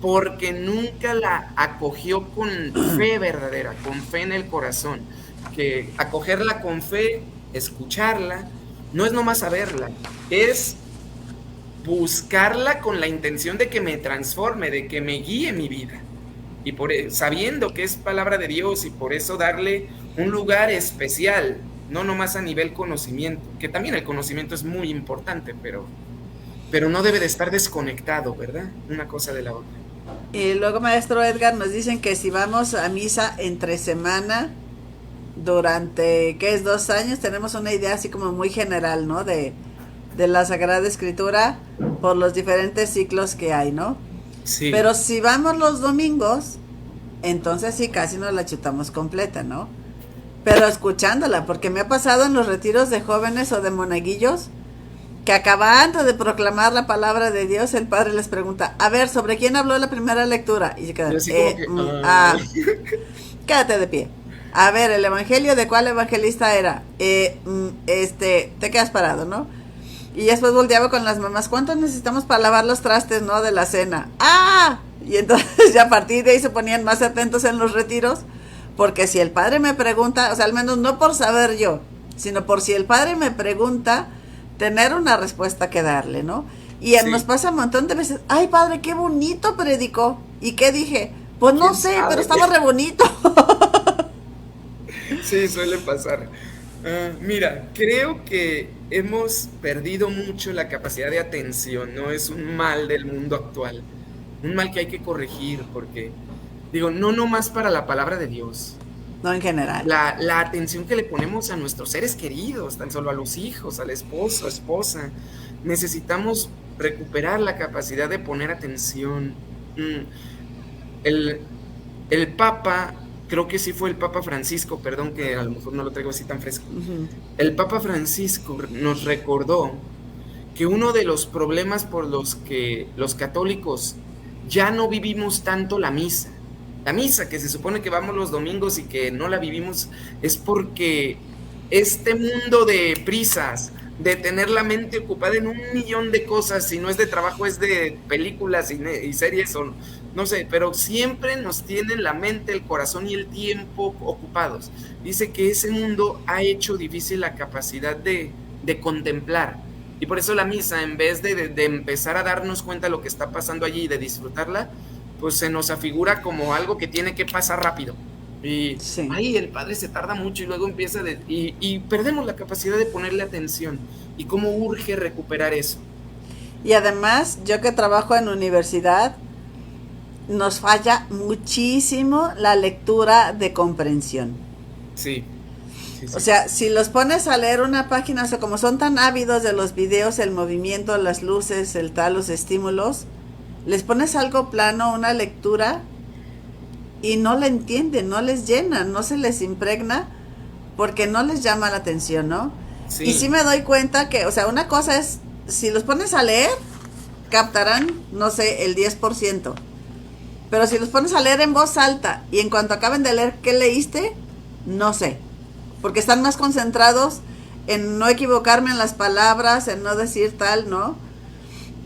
Porque nunca la acogió con fe verdadera, con fe en el corazón. Que acogerla con fe, escucharla, no es nomás saberla, es buscarla con la intención de que me transforme, de que me guíe mi vida. Y sabiendo que es palabra de Dios y por eso darle un lugar especial, no nomás a nivel conocimiento, que también el conocimiento es muy importante, pero no debe de estar desconectado, ¿verdad? Una cosa de la otra. Y luego, maestro Edgar, nos dicen que si vamos a misa entre semana, durante, ¿qué es? 2 años, tenemos una idea así como muy general, ¿no? De la Sagrada Escritura por los diferentes ciclos que hay, ¿no? Sí, Pero si vamos los domingos, entonces sí, casi nos la chutamos completa, ¿no? Pero escuchándola, porque me ha pasado en los retiros de jóvenes o de monaguillos que acabando de proclamar la palabra de Dios, el padre les pregunta, a ver, ¿sobre quién habló la primera lectura? Y se quedan, Yo así como que, quédate de pie. A ver, ¿el evangelio de cuál evangelista era? Te quedas parado, ¿no? Y después volteaba con las mamás, ¿cuánto necesitamos para lavar los trastes, no? De la cena. ¡Ah! Y entonces ya a partir de ahí se ponían más atentos en los retiros, porque si el padre me pregunta, o sea, al menos no por saber yo, sino por si el padre me pregunta, tener una respuesta que darle, ¿no? Y sí. nos pasa un montón de veces, ay padre, qué bonito predicó. ¿Y qué dije? Pues no sé, pero estaba re bonito. Sí, suele pasar. Mira, creo que hemos perdido mucho la capacidad de atención, ¿no? Es un mal del mundo actual, un mal que hay que corregir, porque, digo, no nomás para la palabra de Dios, No, en general. la atención que le ponemos a nuestros seres queridos, tan solo a los hijos, al esposo, esposa, necesitamos recuperar la capacidad de poner atención. El, el Papa, creo que sí fue el Papa Francisco, perdón que a lo mejor no lo traigo así tan fresco. Ujú. El Papa Francisco nos recordó que uno de los problemas por los que los católicos ya no vivimos tanto la misa que se supone que vamos los domingos y que no la vivimos, es porque este mundo de prisas, de tener la mente ocupada en un millón de cosas, si no es de trabajo, es de películas y series o no sé, pero siempre nos tienen la mente, el corazón y el tiempo ocupados. Dice que ese mundo ha hecho difícil la capacidad de contemplar. Y por eso la misa, en vez de empezar a darnos cuenta de lo que está pasando allí y de disfrutarla, pues se nos afigura como algo que tiene que pasar rápido. Y, Sí. ay, el padre se tarda mucho y luego empieza y perdemos la capacidad de ponerle atención. Y cómo urge recuperar eso. Y además, yo que trabajo en universidad, nos falla muchísimo la lectura de comprensión. Sí, sí, O sí. sea, si los pones a leer una página, o sea, como son tan ávidos de los videos, el movimiento, las luces, el tal, los estímulos, les pones algo plano, una lectura, y no la entienden, no les llena, no se les impregna, porque no les llama la atención, ¿no? Y sí Sí, me doy cuenta que, o sea, una cosa es, si los pones a leer, captarán, no sé, el 10%. Pero si los pones a leer en voz alta y en cuanto acaben de leer, ¿qué leíste? No sé. Porque están más concentrados en no equivocarme en las palabras, en no decir tal, ¿no?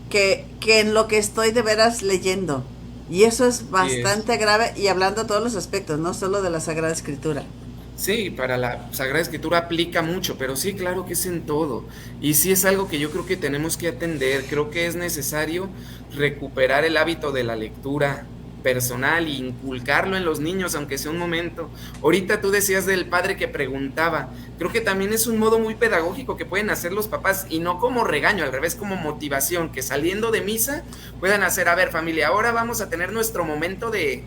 Que en lo que estoy de veras leyendo. Y eso es sí es. bastante grave y hablando de todos los aspectos, no solo de la Sagrada Escritura. Sí, para la Sagrada Escritura aplica mucho, pero sí, claro que es en todo. Y sí es algo que yo creo que tenemos que atender. Creo que es necesario recuperar el hábito de la lectura personal e inculcarlo en los niños, aunque sea un momento. Ahorita tú decías del padre que preguntaba. Creo que también es un modo muy pedagógico que pueden hacer los papás y no como regaño, al revés, como motivación, que saliendo de misa puedan hacer, a ver familia, ahora vamos a tener nuestro momento de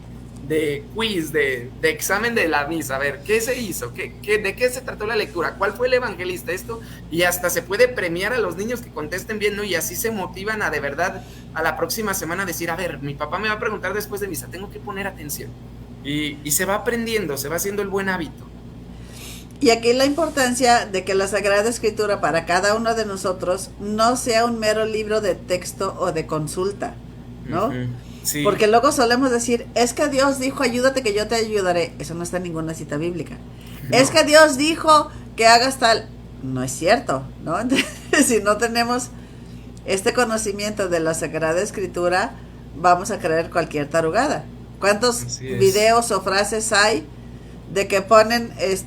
quiz, de examen de la misa, a ver, ¿qué se hizo? ¿De qué se trató la lectura? ¿Cuál fue el evangelista? Esto, y hasta se puede premiar a los niños que contesten bien, ¿no? Y así se motivan a de verdad a la próxima semana decir, a ver, mi papá me va a preguntar después de misa, tengo que poner atención. Y se va aprendiendo, se va haciendo el buen hábito. Y aquí la importancia de que la Sagrada Escritura para cada uno de nosotros no sea un mero libro de texto o de consulta, ¿no? Ujú, sí, Porque luego solemos decir, es que Dios dijo, ayúdate que yo te ayudaré. Eso no está en ninguna cita bíblica. Es no, que Dios dijo que hagas tal. No es cierto, ¿no? Entonces, si no tenemos este conocimiento de la Sagrada Escritura, vamos a creer cualquier tarugada. ¿Cuántos así es. videos o frases hay de que ponen, es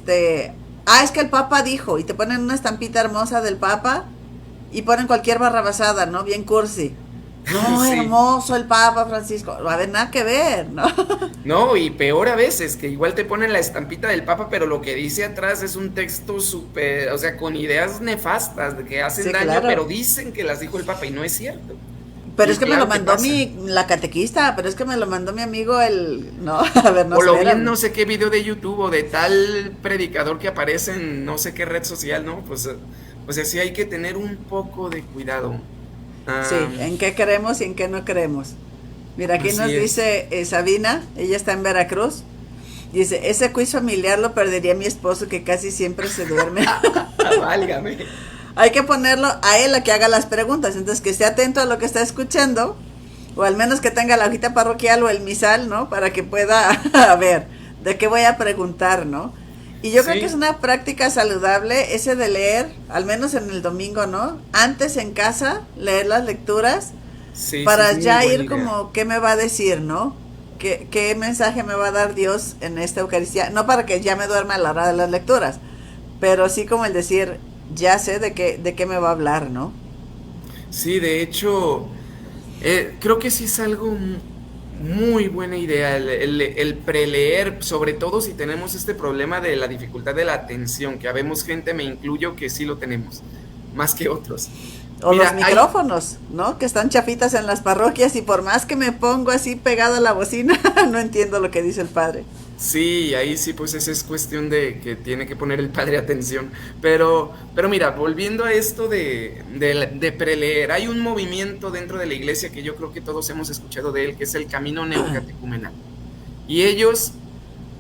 que el Papa dijo, y te ponen una estampita hermosa del Papa y ponen cualquier barrabasada, ¿no? Bien cursi. No, Sí. hermoso el Papa Francisco. No va a haber nada que ver, ¿no? No, y peor a veces, que igual te ponen la estampita del Papa, pero lo que dice atrás es un texto súper, o sea, con ideas nefastas, de que hacen Sí, daño, pero claro. dicen que las dijo el Papa y no es cierto. Pero es Y que me lo claro que mandó pasa. la catequista, pero es que me lo mandó mi amigo el... No, a ver, no, O lo vi en espérame. no sé qué video de YouTube o de tal predicador que aparece en no sé qué red social, ¿no? Pues, o sea, sí hay que tener un poco de cuidado. Sí, Am, en qué creemos y en qué no creemos. Mira, aquí nos así es. dice Sabina, ella está en Veracruz. Dice, ese quiz familiar lo perdería mi esposo que casi siempre se duerme. Válgame. hay que ponerlo a él a que haga las preguntas, entonces que esté atento a lo que está escuchando, o al menos que tenga la hojita parroquial o el misal, ¿no? Para que pueda, a ver, de qué voy a preguntar, ¿no? Y yo creo que es una práctica saludable ese de leer, al menos en el domingo, ¿no? Antes en casa, leer las lecturas, para ya ir como, ¿qué me va a decir, no? ¿Qué mensaje me va a dar Dios en esta Eucaristía? No para que ya me duerma a la hora de las lecturas, pero sí como el decir, ya sé de qué me va a hablar, ¿no? Sí, de hecho, creo que sí es algo muy buena idea el preleer, sobre todo si tenemos este problema de la dificultad de la atención, que habemos gente, me incluyo, que sí lo tenemos, más que otros. O mira, los micrófonos, ¿no? Que están chafitas en las parroquias y por más que me pongo así pegado a la bocina, no entiendo lo que dice el padre. Sí, ahí sí, pues esa es cuestión de que tiene que poner el padre atención. Pero mira, volviendo a esto de preleer, hay un movimiento dentro de la iglesia que yo creo que todos hemos escuchado de él, que es el camino neocatecumenal. Y ellos,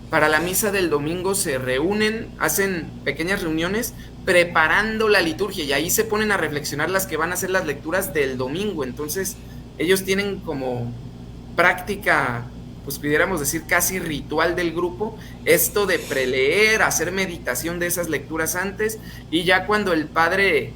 para la misa del domingo, se reúnen, hacen pequeñas reuniones preparando la liturgia y ahí se ponen a reflexionar las que van a ser las lecturas del domingo. Entonces, ellos tienen como práctica, pues pudiéramos decir casi ritual del grupo, esto de preleer, hacer meditación de esas lecturas antes, y ya cuando el padre,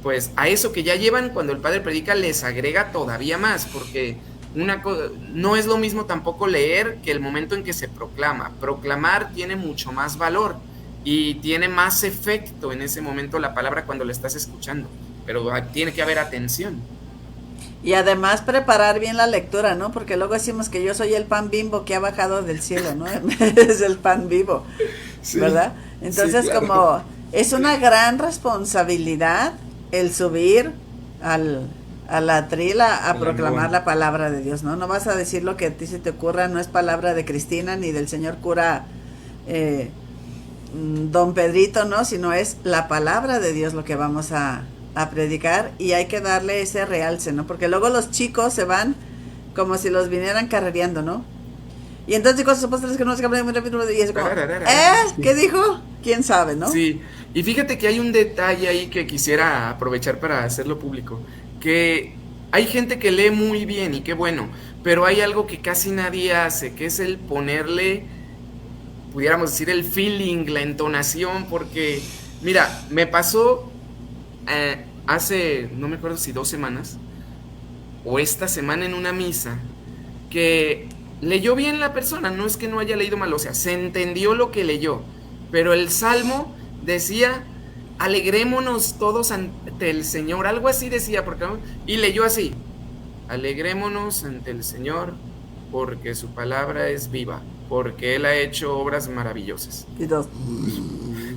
pues a eso que ya llevan, cuando el padre predica, les agrega todavía más, porque no es lo mismo tampoco leer que el momento en que se proclama. Proclamar tiene mucho más valor y tiene más efecto en ese momento la palabra cuando la estás escuchando, pero tiene que haber atención. Y además preparar bien la lectura, ¿no? Porque luego decimos que yo soy el pan Bimbo que ha bajado del cielo, ¿no? Es el pan vivo, sí, ¿verdad? Entonces, sí, claro, como es una gran responsabilidad el subir a la trila a proclamar la palabra de Dios, ¿no? No vas a decir lo que a ti se te ocurra, no es palabra de Cristina ni del señor cura don Pedrito, ¿no? Sino es la palabra de Dios lo que vamos a predicar, y hay que darle ese realce, ¿no? Porque luego los chicos se van como si los vinieran carrereando, ¿no? Y entonces cosas supuestas que no se muy rápido y es como, ¿qué dijo? ¿Quién sabe, no? Sí, y fíjate que hay un detalle ahí que quisiera aprovechar para hacerlo público, que hay gente que lee muy bien y qué bueno, pero hay algo que casi nadie hace, que es el ponerle, pudiéramos decir, el feeling, la entonación, porque, mira, me pasó hace, no me acuerdo si 2 semanas, o esta semana en una misa, que leyó bien la persona, no es que no haya leído mal, o sea, se entendió lo que leyó, pero el salmo decía, alegrémonos todos ante el Señor, algo así decía, y leyó así, alegrémonos ante el Señor, porque su palabra es viva, porque Él ha hecho obras maravillosas. Y dos.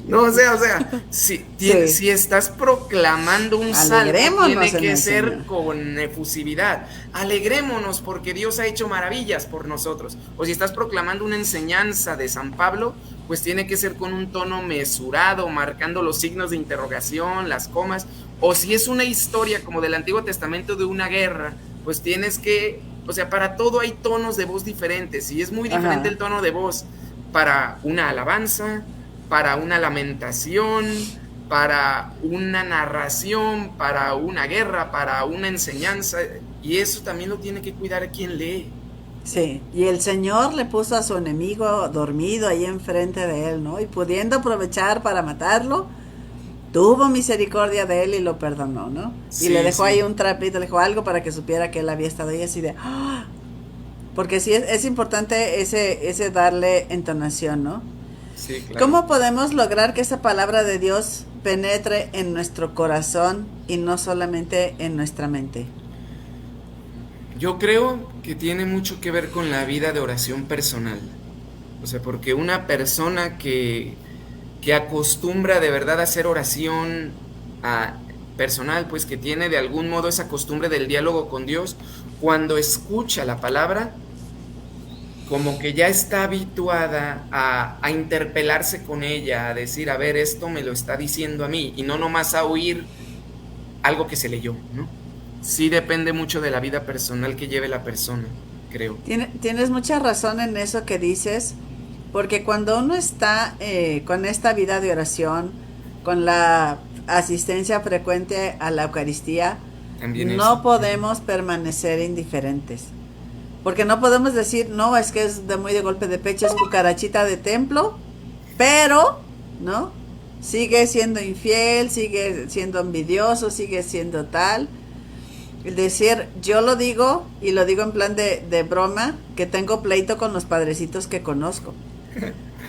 No, o sea, si estás proclamando un salmo, tiene que ser con efusividad. Alegrémonos porque Dios ha hecho maravillas por nosotros. O si estás proclamando una enseñanza de San Pablo, pues tiene que ser con un tono mesurado, marcando los signos de interrogación, las comas. O si es una historia como del Antiguo Testamento de una guerra, pues tienes que, o sea, para todo hay tonos de voz diferentes. Y es muy diferente el tono de voz para una alabanza, para una lamentación, para una narración, para una guerra, para una enseñanza, y eso también lo tiene que cuidar quien lee. Sí, y el Señor le puso a su enemigo dormido ahí enfrente de él, ¿no? Y pudiendo aprovechar para matarlo, tuvo misericordia de él y lo perdonó, ¿no? Sí, y le dejó ahí un trapito, le dejó algo para que supiera que él había estado ahí así de... ¡Ah! Porque sí es importante ese darle entonación, ¿no? Sí, claro. ¿Cómo podemos lograr que esa palabra de Dios penetre en nuestro corazón y no solamente en nuestra mente? Yo creo que tiene mucho que ver con la vida de oración personal. O sea, porque una persona que acostumbra de verdad a hacer oración personal, pues que tiene de algún modo esa costumbre del diálogo con Dios, cuando escucha la palabra, como que ya está habituada a interpelarse con ella, a decir, a ver, esto me lo está diciendo a mí, y no nomás a oír algo que se leyó, ¿no? Sí depende mucho de la vida personal que lleve la persona, creo. Tienes mucha razón en eso que dices, porque cuando uno está con esta vida de oración, con la asistencia frecuente a la Eucaristía, También no eso. podemos permanecer indiferentes. Porque no podemos decir, no, es que es de muy de golpe de pecho, es cucarachita de templo, pero, ¿no? Sigue siendo infiel, sigue siendo envidioso, sigue siendo tal. El decir, yo lo digo, y lo digo en plan de broma, que tengo pleito con los padrecitos que conozco.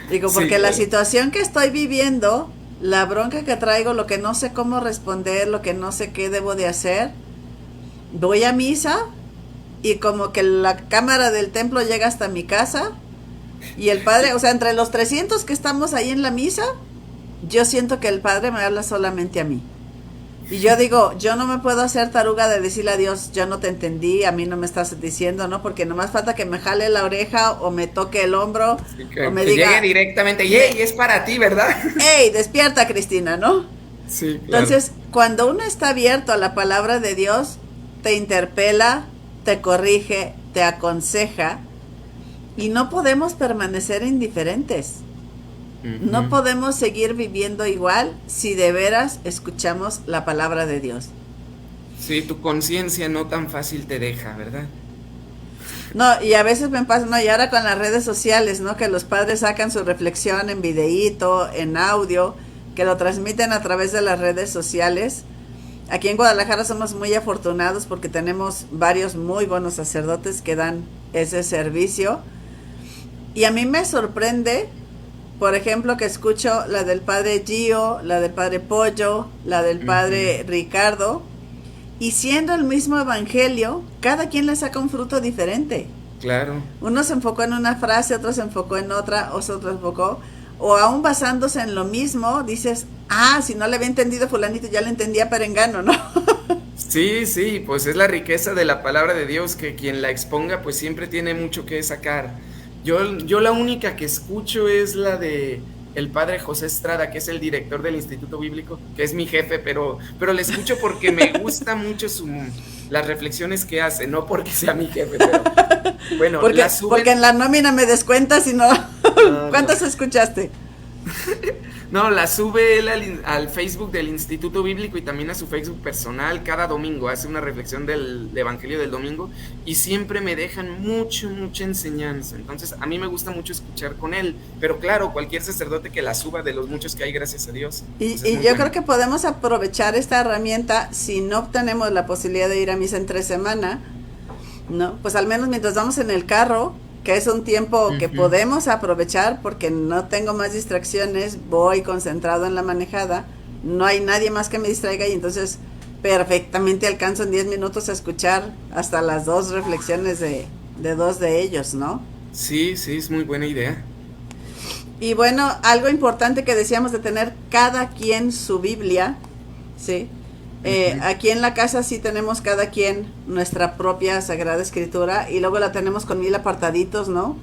Digo, Sí, porque la claro. situación que estoy viviendo, la bronca que traigo, lo que no sé cómo responder, lo que no sé qué debo de hacer, voy a misa y como que la cámara del templo llega hasta mi casa y el padre, o sea, entre los 300 que estamos ahí en la misa, yo siento que el padre me habla solamente a mí. Y yo digo, yo no me puedo hacer taruga de decirle a Dios, yo no te entendí, a mí no me estás diciendo, ¿no? Porque nomás falta que me jale la oreja o me toque el hombro Sí, o me que llegue diga, directamente, y "Ey, es para ti, ¿verdad?" hey, despierta, Cristina, ¿no? Sí, claro. Entonces, cuando uno está abierto a la palabra de Dios, te interpela, te corrige, te aconseja y no podemos permanecer indiferentes. No Ujú. podemos seguir viviendo igual si de veras escuchamos la palabra de Dios. Sí, tu conciencia no tan fácil te deja, ¿verdad? No, y a veces me pasa, no, y ahora con las redes sociales, ¿no? Que los padres sacan su reflexión en videíto, en audio, que lo transmiten a través de las redes sociales. Aquí en Guadalajara somos muy afortunados porque tenemos varios muy buenos sacerdotes que dan ese servicio. Y a mí me sorprende, por ejemplo, que escucho la del padre Gio, la del padre Pollo, la del Ujú. padre Ricardo, y siendo el mismo evangelio, cada quien le saca un fruto diferente. Claro. Uno se enfocó en una frase, otro se enfocó en otra, otro se enfocó, o aún basándose en lo mismo, dices, ah, si no le había entendido fulanito, ya le entendía perengano, ¿no? Sí, sí, pues es la riqueza de la palabra de Dios que quien la exponga pues siempre tiene mucho que sacar. Yo la única que escucho es la de el padre José Estrada, que es el director del Instituto Bíblico, que es mi jefe, pero le escucho porque me gusta mucho las reflexiones que hace, no porque sea mi jefe, pero bueno, la Porque en suben. la nómina me descuentas y no. No, no. ¿Cuántos escuchaste? No, la sube él al Facebook del Instituto Bíblico y también a su Facebook personal cada domingo. Hace una reflexión del Evangelio del domingo y siempre me dejan mucha enseñanza. Entonces, a mí me gusta mucho escuchar con él. Pero claro, cualquier sacerdote que la suba, de los muchos que hay, gracias a Dios, pues es Y muy yo creo bueno. que podemos aprovechar esta herramienta si no tenemos la posibilidad de ir a misa entre semana, ¿no? Pues al menos mientras vamos en el carro, que es un tiempo que Ujú. podemos aprovechar porque no tengo más distracciones, voy concentrado en la manejada, no hay nadie más que me distraiga y entonces perfectamente alcanzo en 10 minutos a escuchar hasta las dos reflexiones de dos de ellos, ¿no? Sí, sí, es muy buena idea. Y bueno, algo importante que decíamos de tener cada quien su Biblia, ¿sí? Ujú. Aquí en la casa sí tenemos cada quien nuestra propia Sagrada Escritura y luego la tenemos con 1000 apartaditos, ¿no?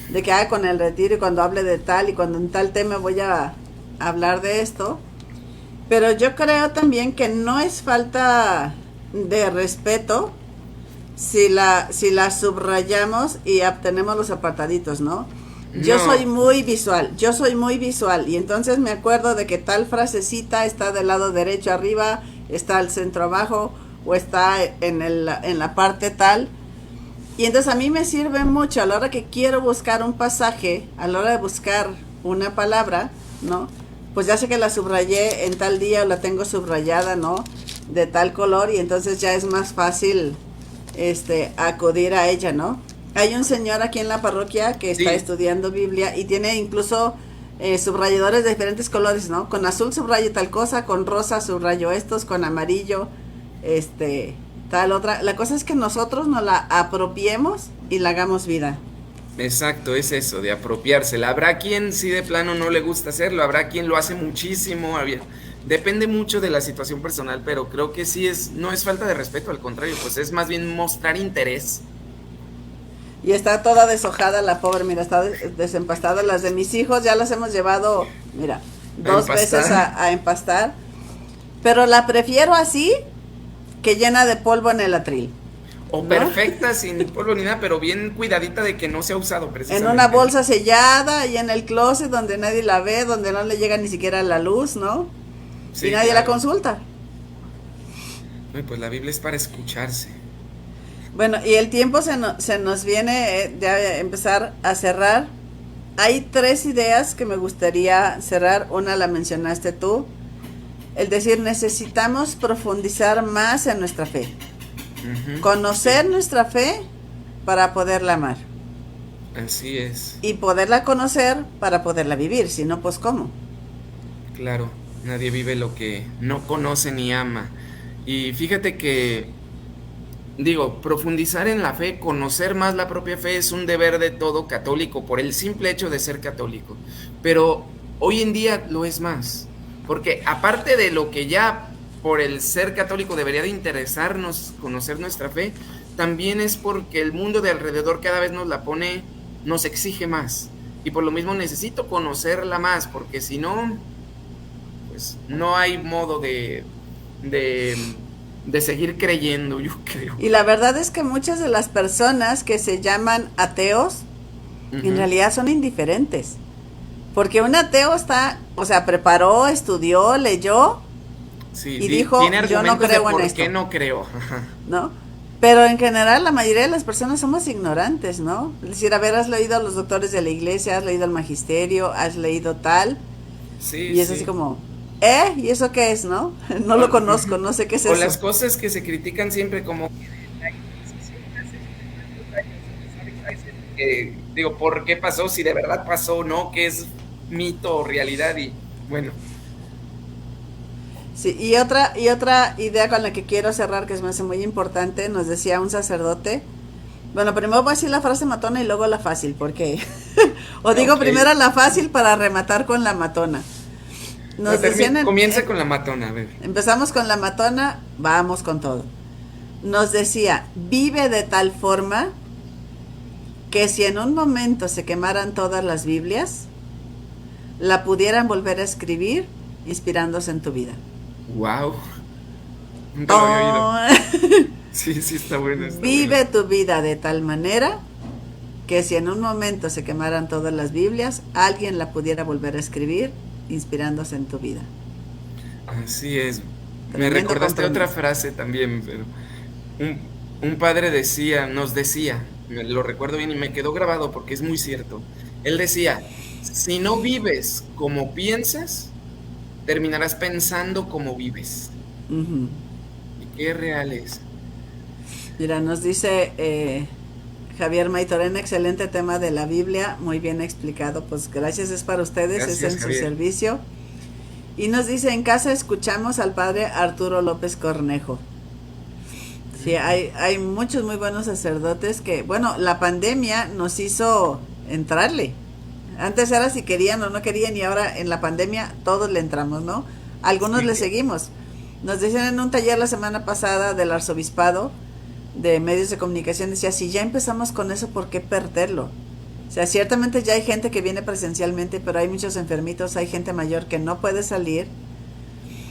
De que con el retiro y cuando hable de tal y cuando en tal tema voy a hablar de esto. Pero yo creo también que no es falta de respeto si la subrayamos y obtenemos los apartaditos, ¿no? No, Yo soy muy visual y entonces me acuerdo de que tal frasecita está del lado derecho arriba, está al centro abajo o está en la parte tal. Y entonces a mí me sirve mucho a la hora que quiero buscar un pasaje, a la hora de buscar una palabra, ¿no? Pues ya sé que la subrayé en tal día o la tengo subrayada, ¿no? De tal color y entonces ya es más fácil acudir a ella, ¿no? Hay un señor aquí en la parroquia que está sí, estudiando Biblia y tiene incluso subrayadores de diferentes colores, ¿no? Con azul subrayo tal cosa, con rosa subrayo estos, con amarillo, este, tal otra. La cosa es que nosotros nos la apropiemos y la hagamos vida. exacto, es eso, de apropiársela. Habrá quien sí de plano no le gusta hacerlo, habrá quien lo hace muchísimo, depende mucho de la situación personal, pero creo que sí no es falta de respeto, al contrario, pues es más bien mostrar interés. Y está toda deshojada la pobre, mira, está desempastada. Las de mis hijos ya las hemos llevado, mira, A dos veces empastar, a empastar, pero la prefiero así que llena de polvo en el atril, o ¿no? perfecta, sin polvo ni nada, pero bien cuidadita de que no se ha usado En una precisamente, ¿no? bolsa sellada y en el closet donde nadie la ve, donde no le llega ni siquiera la luz, ¿no? y Sí, nadie la claro. consulta. Ay, pues la Biblia es para escucharse. Bueno, y el tiempo se nos viene ya a empezar a cerrar. Hay tres ideas que me gustaría cerrar. Una la mencionaste tú, el decir necesitamos profundizar más en nuestra fe, Ujú, sí, conocer nuestra fe para poderla amar así es, y poderla conocer para poderla vivir, si no, pues ¿cómo? claro. Nadie vive lo que no conoce ni ama. Y fíjate que, digo, profundizar en la fe, conocer más la propia fe es un deber de todo católico por el simple hecho de ser católico. Pero hoy en día lo es más, porque aparte de lo que ya por el ser católico debería de interesarnos conocer nuestra fe, también es porque el mundo de alrededor cada vez nos la pone, nos exige más. Y por lo mismo necesito conocerla más, porque si no, pues no hay modo de, de seguir creyendo, yo creo. Y la verdad es que muchas de las personas que se llaman ateos en Ujú. realidad son indiferentes. Porque un ateo está, o sea, preparó, estudió, leyó Sí, y dijo, tiene yo no argumentos de creo en por qué esto, no creo. Ajá. ¿no? Pero en general la mayoría de las personas somos ignorantes, ¿no? Es decir, a ver, has leído a los doctores de la iglesia, has leído al magisterio, has leído tal, Sí, y es así sí. como, ¿y eso qué es, no? No O, lo conozco, ujú. no sé qué es O las eso. cosas que se critican siempre como que de la Inquisición hace 1500 años, digo, ¿por qué pasó? Si de verdad pasó o no, qué es mito o realidad. Y bueno, Sí, y otra idea con la que quiero cerrar, que se me hace muy importante, nos decía un sacerdote. Bueno, primero voy a decir la frase matona y luego la fácil, porque... o digo ok. primero la fácil para rematar con la matona. No, Nos decían comienza con la matona, a ver. empezamos con la matona, vamos con todo. Nos decía, vive de tal forma que si en un momento se quemaran todas las Biblias, la pudieran volver a escribir inspirándose en tu vida. Wow, nunca lo había oído. Oh, Sí, sí, está bueno, está bueno. vive tu vida de tal manera que si en un momento se quemaran todas las Biblias, alguien la pudiera volver a escribir inspirándose en tu vida. Así es. Me Tremendo recordaste otra compromiso. frase también, pero un padre decía, nos decía, lo recuerdo bien y me quedó grabado porque es muy cierto. Él decía, si no vives como piensas, terminarás pensando como vives. Ujú. Y qué real es. Mira, nos dice Javier Maitorena, excelente tema de la Biblia, muy bien explicado. Pues gracias, es para ustedes, es Gracias, en su Javier. servicio. Y nos dice, en casa escuchamos al padre Arturo López Cornejo. Sí, hay muchos muy buenos sacerdotes que, bueno, la pandemia nos hizo entrarle. Antes era si querían o no querían y ahora en la pandemia todos le entramos, ¿no? Algunos Sí, le seguimos. Nos decían en un taller la semana pasada del arzobispado de medios de comunicación, decía, si ya empezamos con eso, ¿por qué perderlo? O sea, ciertamente ya hay gente que viene presencialmente, pero hay muchos enfermitos, hay gente mayor que no puede salir.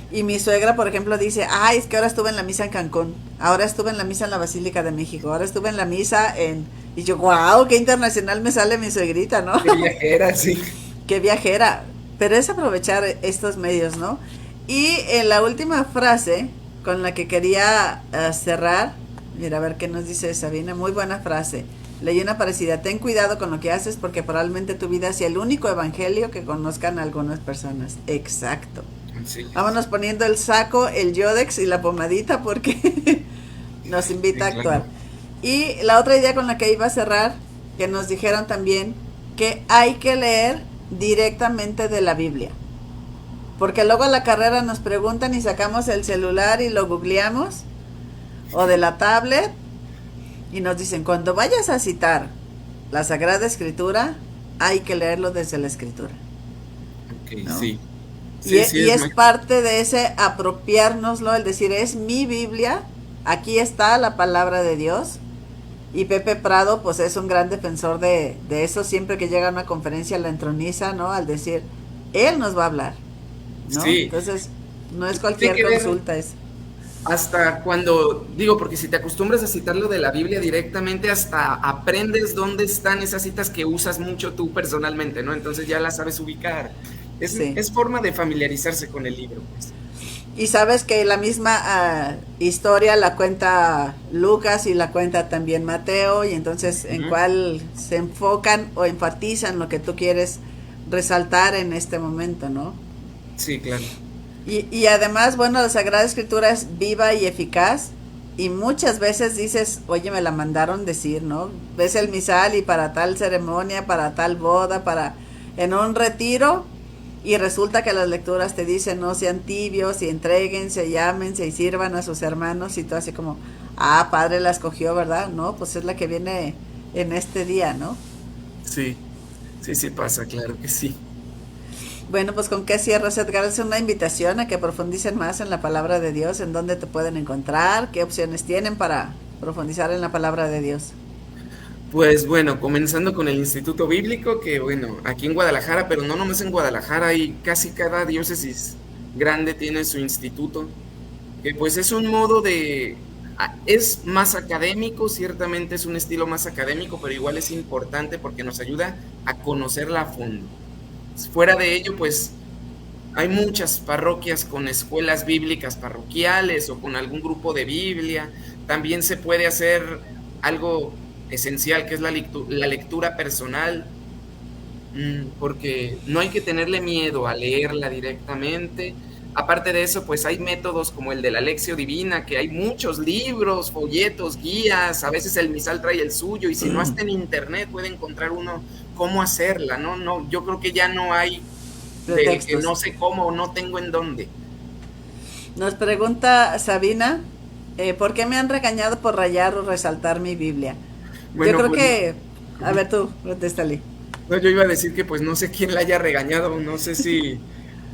Y mi suegra, por ejemplo, dice, ay, es que ahora estuve en la misa en Cancún, ahora estuve en la misa en la Basílica de México, ahora estuve en la misa en... Y yo, wow, qué internacional me sale mi suegrita, ¿no? qué viajera, sí. Qué viajera. Pero es aprovechar estos medios, ¿no? Y en la última frase con la que quería cerrar, mira, a ver qué nos dice Sabina, muy buena frase. Leí una parecida, ten cuidado con lo que haces porque probablemente tu vida sea el único evangelio que conozcan algunas personas. Exacto. Sí, Vámonos poniendo el saco, el yodex y la pomadita porque nos invita sí, a actuar. claro. Y la otra idea con la que iba a cerrar, que nos dijeron también que hay que leer directamente de la Biblia. Porque luego a la carrera nos preguntan y sacamos el celular y lo googleamos o de la tablet y nos dicen, cuando vayas a citar la Sagrada Escritura, hay que leerlo desde la Escritura, Ok, ¿no? sí. Sí, sí, Y es es muy... parte de ese apropiárnoslo, el decir, es mi Biblia, aquí está la palabra de Dios. Y Pepe Prado, pues es un gran defensor de eso, siempre que llega a una conferencia la entroniza, ¿no? Al decir, él nos va a hablar, ¿no? Sí, Entonces, no es tiene cualquier que ver consulta, es... hasta cuando, digo, porque si te acostumbras a citarlo de la Biblia directamente, hasta aprendes dónde están esas citas que usas mucho tú personalmente, ¿no? Entonces ya las sabes ubicar. Sí. Es forma de familiarizarse con el libro, pues. Y sabes que la misma historia la cuenta Lucas y la cuenta también Mateo, y entonces en Ujú. cuál se enfocan o enfatizan lo que tú quieres resaltar en este momento, ¿no? Sí, claro. Y además, bueno, la Sagrada Escritura es viva y eficaz, y muchas veces dices, oye, me la mandaron decir, ¿no? Ves el misal y para tal ceremonia, para tal boda, para en un retiro, y resulta que las lecturas te dicen, no sean tibios y entréguense, llámense y sirvan a sus hermanos, y tú así como, ah, padre la escogió, ¿verdad? No, pues es la que viene en este día, ¿no? Sí, sí, sí pasa, claro que sí. Bueno, pues con qué cierras, Edgar, es una invitación a que profundicen más en la palabra de Dios, en dónde te pueden encontrar, qué opciones tienen para profundizar en la palabra de Dios. Pues bueno, comenzando con el Instituto Bíblico, que bueno, aquí en Guadalajara, pero no nomás en Guadalajara, y casi cada diócesis grande tiene su instituto, que pues es un modo es más académico, ciertamente es un estilo más académico, pero igual es importante porque nos ayuda a conocerla a fondo. Fuera de ello, pues hay muchas parroquias con escuelas bíblicas parroquiales o con algún grupo de Biblia. También se puede hacer algo esencial, que es la lectura personal, porque no hay que tenerle miedo a leerla directamente. Aparte de eso, pues hay métodos como el de la Lección Divina, que hay muchos libros, folletos, guías, a veces el misal trae el suyo, y si no está en internet puede encontrar uno cómo hacerla, ¿no? No, yo creo que ya no hay de que Pretextos. no sé cómo o no tengo en dónde. Nos pregunta Sabina, ¿por qué me han regañado por rayar o resaltar mi Biblia? Yo Bueno, creo pues que, a ujú. ver tú, contéstale. No, yo iba a decir que pues no sé quién la haya regañado, no sé si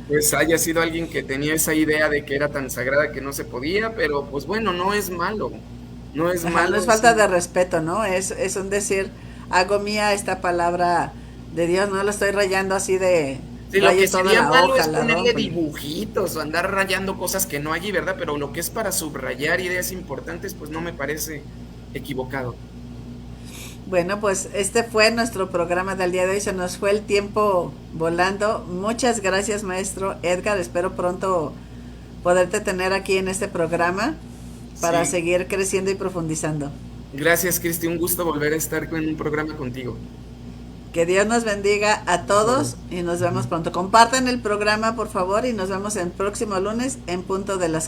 pues haya sido alguien que tenía esa idea de que era tan sagrada que no se podía, pero pues bueno, no es malo, no es Ajá, no es malo, falta de sí. respeto, ¿no? Es un decir, hago mía esta palabra de Dios, no la estoy rayando así de Sí, lo que rayo toda sería la malo hoja, es la ponerle rompo. dibujitos o andar rayando cosas que no hay, ¿verdad? Pero lo que es para subrayar ideas importantes, pues no me parece equivocado. Bueno, pues este fue nuestro programa del día de hoy. Se nos fue el tiempo volando. Muchas gracias, maestro Edgar. Espero pronto poderte tener aquí en este programa para Sí, seguir creciendo y profundizando. gracias, Cristi, un gusto volver a estar en un programa contigo. Que Dios nos bendiga a Hasta luego. todos y nos vemos pronto. Compartan el programa, por favor, y nos vemos el próximo lunes en punto de las